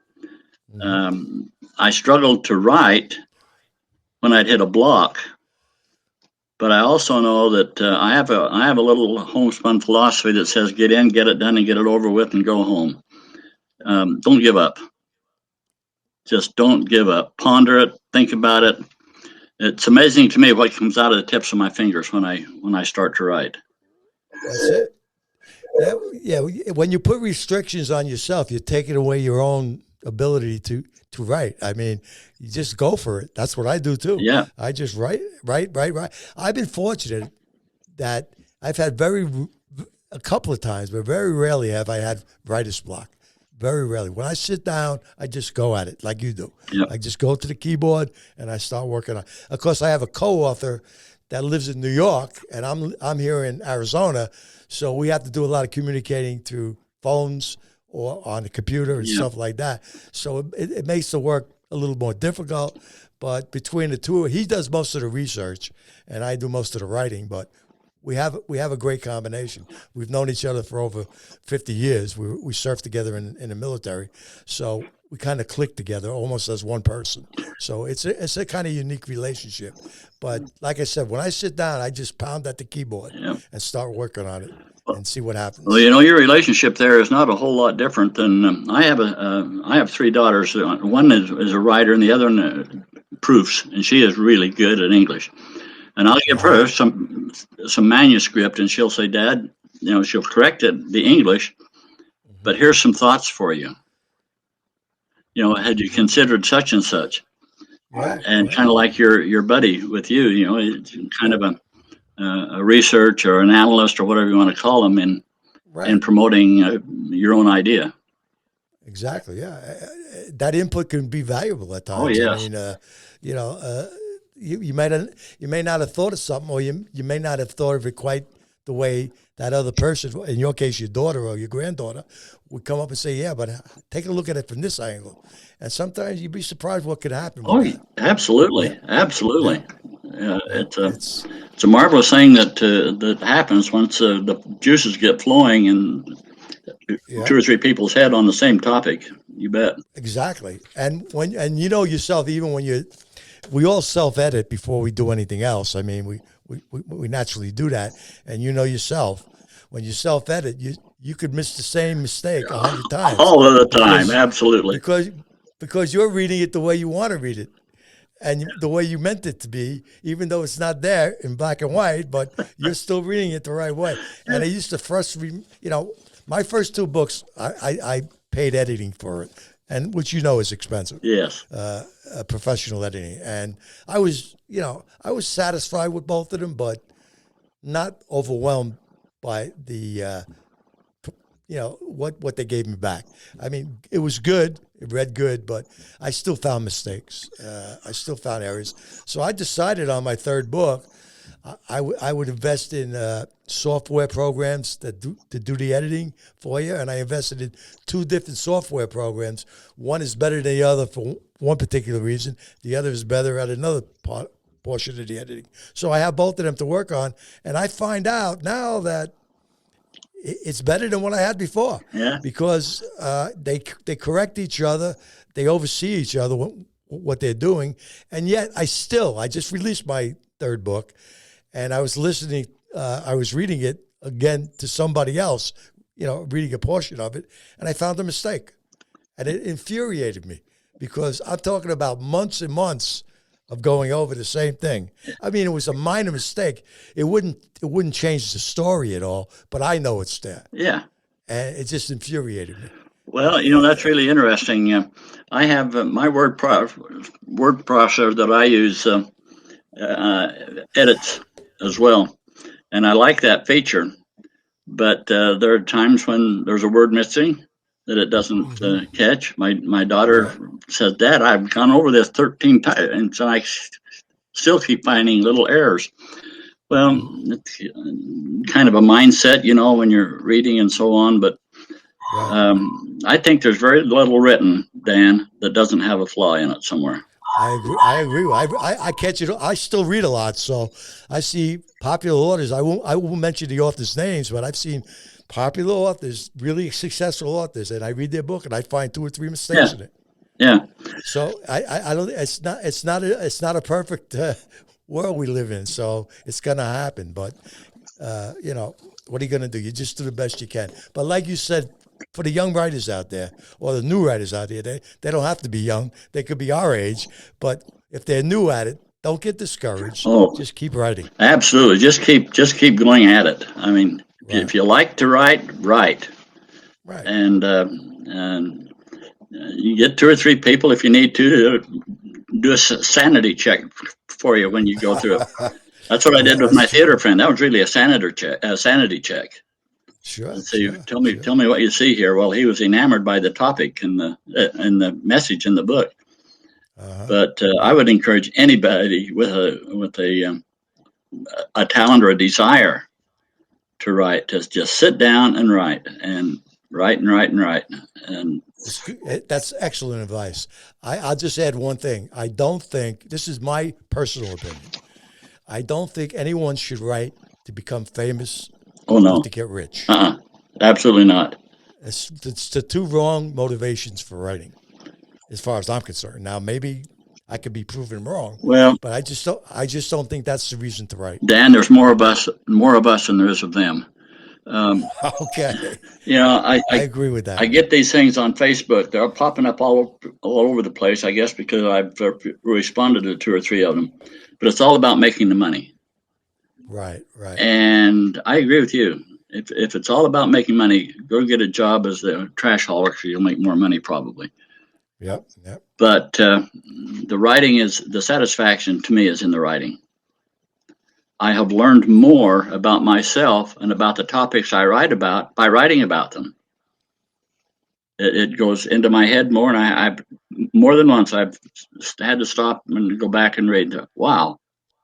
Hmm. I struggled to write when I'd hit a block, but I also know that I have a little homespun philosophy that says get in, get it done, and get it over with, and go home. Don't give up. Just don't give up. Ponder it. Think about it. It's amazing to me what comes out of the tips of my fingers when I start to write. That's it. Yeah, yeah. When you put restrictions on yourself, you're taking away your own ability to write. I mean, you just go for it. That's what I do too. Yeah. I just write. I've been fortunate that I've had a couple of times, but very rarely have I had writer's block. Very rarely. When I sit down, I just go at it like you do. Yep. I just go to the keyboard and I start working on. Of course, I have a co-author that lives in New York, and I'm here in Arizona, so we have to do a lot of communicating through phones or on the computer and stuff like that. So it makes the work a little more difficult. But between the two, he does most of the research, and I do most of the writing. But we have a great combination. We've known each other for over 50 years. We served together in the military, so we kind of click together almost as one person. So it's a kind of unique relationship. But like I said, when I sit down, I just pound at the keyboard and start working on it and see what happens. Well, your relationship there is not a whole lot different than I have three daughters. One is a writer, and the other one proofs, and she is really good at English. And I'll give her some manuscript, and she'll say, "Dad, she'll correct the English, but here's some thoughts for you. Had you considered such and such?" Right, and kind of like your buddy with you, it's kind of a research or an analyst or whatever you want to call them in promoting your own idea. Exactly. Yeah, that input can be valuable at times. Oh yes. I mean, you may not have thought of something, or you may not have thought of it quite the way that other person, in your case, your daughter or your granddaughter, would come up and say, "Yeah, but take a look at it from this angle." And sometimes you'd be surprised what could happen. Oh, absolutely, absolutely. It's a marvelous thing that happens once the juices get flowing and two or three people's head on the same topic. You bet. Exactly. And you know yourself, even when we all self-edit before we do anything else. I mean, we naturally do that. And you know yourself, when you self-edit, you could miss the same mistake 100 times. All of the time, absolutely. Because you're reading it the way you want to read it, and the way you meant it to be, even though it's not there in black and white, but you're still reading it the right way. And it used to frustrate me. My first two books, I paid editing for it, and which is expensive. Yes. Professional editing, and I was satisfied with both of them, but not overwhelmed by the what they gave me back. I mean, it was good, it read good, but I still found mistakes. I still found errors. So I decided on my third book, I would invest in software programs to do the editing for you, and I invested in two different software programs. One is better than the other for one particular reason. The other is better at another portion of the editing. So I have both of them to work on, and I find out now that it's better than what I had before. Yeah. Because they correct each other, they oversee each other what they're doing, and yet I just released my third book, and I was reading it again to somebody else, reading a portion of it, and I found a mistake, and it infuriated me because I'm talking about months and months of going over the same thing. I mean, it was a minor mistake. It wouldn't change the story at all, but I know it's there. Yeah. And it just infuriated me. Well, that's really interesting. I have my word processor that I use edits as well, and I like that feature. But there are times when there's a word missing that it doesn't catch. My daughter says, "Dad, I've gone over this 13 times, and so I still keep finding little errors." Well, it's kind of a mindset, when you're reading and so on. But I think there's very little written, Dan, that doesn't have a flaw in it somewhere. I agree. I catch it. I still read a lot, so I see popular authors. I won't mention the authors' names, but I've seen popular authors, really successful authors, and I read their book and I find two or three mistakes in it. Yeah. So I don't. It's not a perfect world we live in. So it's gonna happen. But what are you gonna do? You just do the best you can. But like you said, for the young writers out there or the new writers out there, they don't have to be young. They could be our age. But if they're new at it, don't get discouraged. Just keep writing. Absolutely. Just keep going at it. I mean. Right. If you like to write, right. And you get 2 or 3 people if you need to do a sanity check for you when you go through it. That's what I did with my theater friend. That was really a sanity check. Sure. So tell me what you see here. Well, he was enamored by the topic and the message in the book. But I would encourage anybody with a talent or a desire to write, to just sit down and write and write. And that's excellent advice. I'll just add one thing. I don't think, this is my personal opinion, I don't think anyone should write to become famous. Oh, no. To get rich. Absolutely not. It's the 2 wrong motivations for writing, as far as I'm concerned. Now, maybe I could be proven wrong. Well, but I just don't think that's the reason to write. Dan, there's more of us than there is of them. Okay. I agree with that. I get these things on Facebook. They're popping up all over the place, I guess, because I've responded to 2 or 3 of them. But it's all about making the money. Right. And I agree with you. If it's all about making money, go get a job as a trash hauler, so you'll make more money probably. Yep. But the writing the satisfaction to me is in the writing. I have learned more about myself and about the topics I write about by writing about them. It goes into my head more, and I more than once I've had to stop and go back and read. Wow,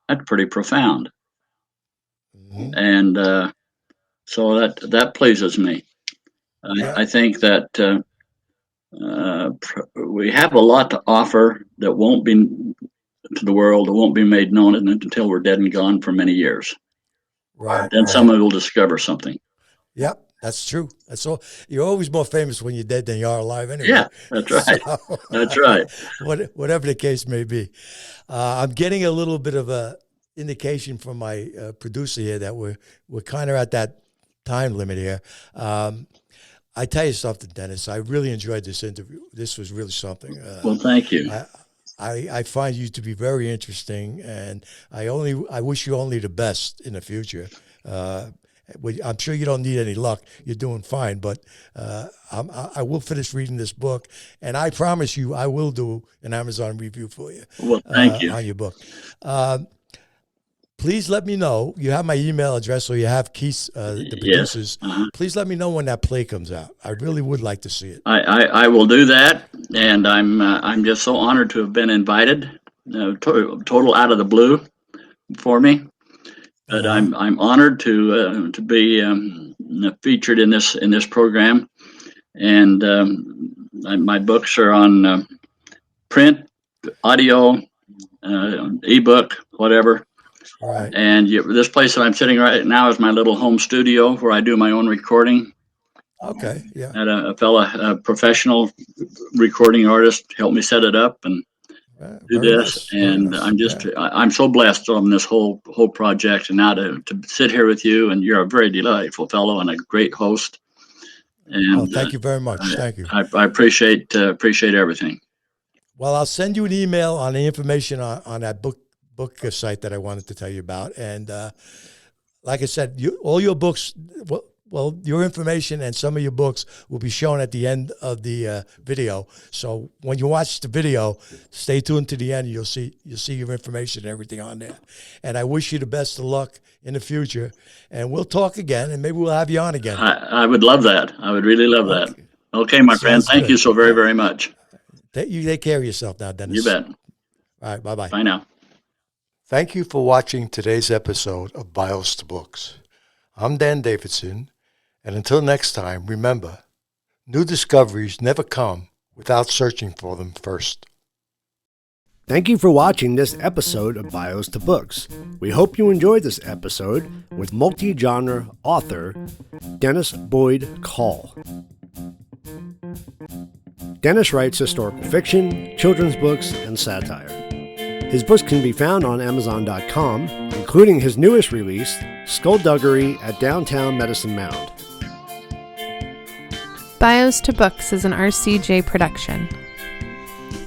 that's pretty profound. Mm-hmm. And so that pleases me. I think that we have a lot to offer that won't be to the world, that won't be made known until we're dead and gone for many years. Right. Then someone will discover something. Yep, that's true. That's all. You're always more famous when you're dead than you are alive anyway. Yeah, that's right. So, that's right. Whatever the case may be. I'm getting a little bit of a indication from my producer here that we're kind of at that time limit here. I tell you something, Dennis. I really enjoyed this interview. This was really something. Well, thank you. I find you to be very interesting, and I wish you only the best in the future. I'm sure you don't need any luck. You're doing fine, but I will finish reading this book, and I promise you I will do an Amazon review for you. Well, thank you. On your book. Please let me know. You have my email address, or you have Keith's, the producers. Yes. Uh-huh. Please let me know when that play comes out. I really would like to see it. I will do that, and I'm just so honored to have been invited. Total out of the blue for me, but I'm honored to be featured in this program, and my books are on print, audio, ebook, whatever. Right. And this place that I'm sitting right now is my little home studio where I do my own recording. Okay, yeah. And a professional recording artist helped me set it up and do this. Nice. And nice. I'm so blessed on this whole project, and now to sit here with you, and you're a very delightful fellow and a great host. And thank you very much. Thank you. I appreciate everything. Well, I'll send you an email on the information on that book site that I wanted to tell you about. And like I said, all your books, well, your information and some of your books will be shown at the end of the video. So when you watch the video, stay tuned to the end. You'll see your information and everything on there. And I wish you the best of luck in the future. And we'll talk again, and maybe we'll have you on again. I would love that. I would really love that. Okay, my friend. Thank you so very, very much. You take care of yourself now, Dennis. You bet. All right, bye-bye. Bye now. Thank you for watching today's episode of Bios to Books. I'm Dan Davidson, and until next time, remember, new discoveries never come without searching for them first. Thank you for watching this episode of Bios to Books. We hope you enjoyed this episode with multi-genre author Dennis Boyd Call. Dennis writes historical fiction, children's books, and satire. His books can be found on Amazon.com, including his newest release, Skullduggery at Downtown Medicine Mound. Bios to Books is an RCJ production.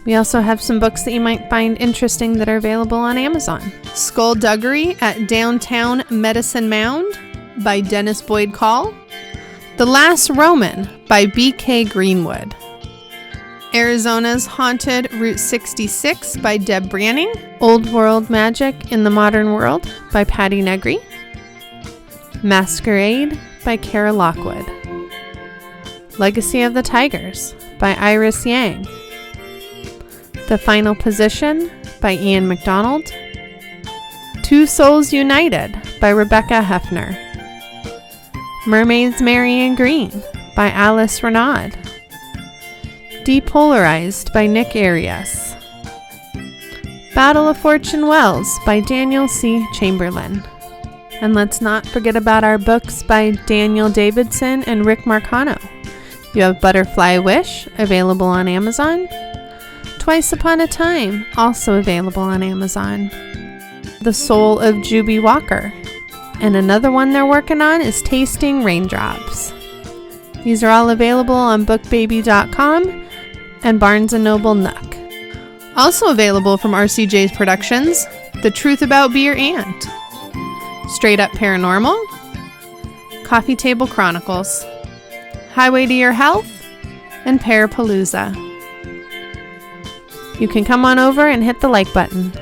We also have some books that you might find interesting that are available on Amazon. Skullduggery at Downtown Medicine Mound by Dennis Boyd Call. The Last Roman by B.K. Greenwood. Arizona's Haunted Route 66 by Deb Branning. Old World Magic in the Modern World by Patty Negri. Masquerade by Kara Lockwood. Legacy of the Tigers by Iris Yang. The Final Position by Ian MacDonald. Two Souls United by Rebecca Hefner. Mermaids Marian Green by Alice Renaud. Depolarized by Nick Arias. Battle of Fortune Wells by Daniel C. Chamberlain. And let's not forget about our books by Daniel Davidson and Rick Marcano. You have Butterfly Wish, available on Amazon. Twice Upon a Time, also available on Amazon. The Soul of Juby Walker. And another one they're working on is Tasting Raindrops. These are all available on bookbaby.com and Barnes & Noble Nook. Also available from RCJ's Productions, The Truth About Beer and Straight Up Paranormal, Coffee Table Chronicles, Highway to Your Health, and Parapalooza. You can come on over and hit the like button.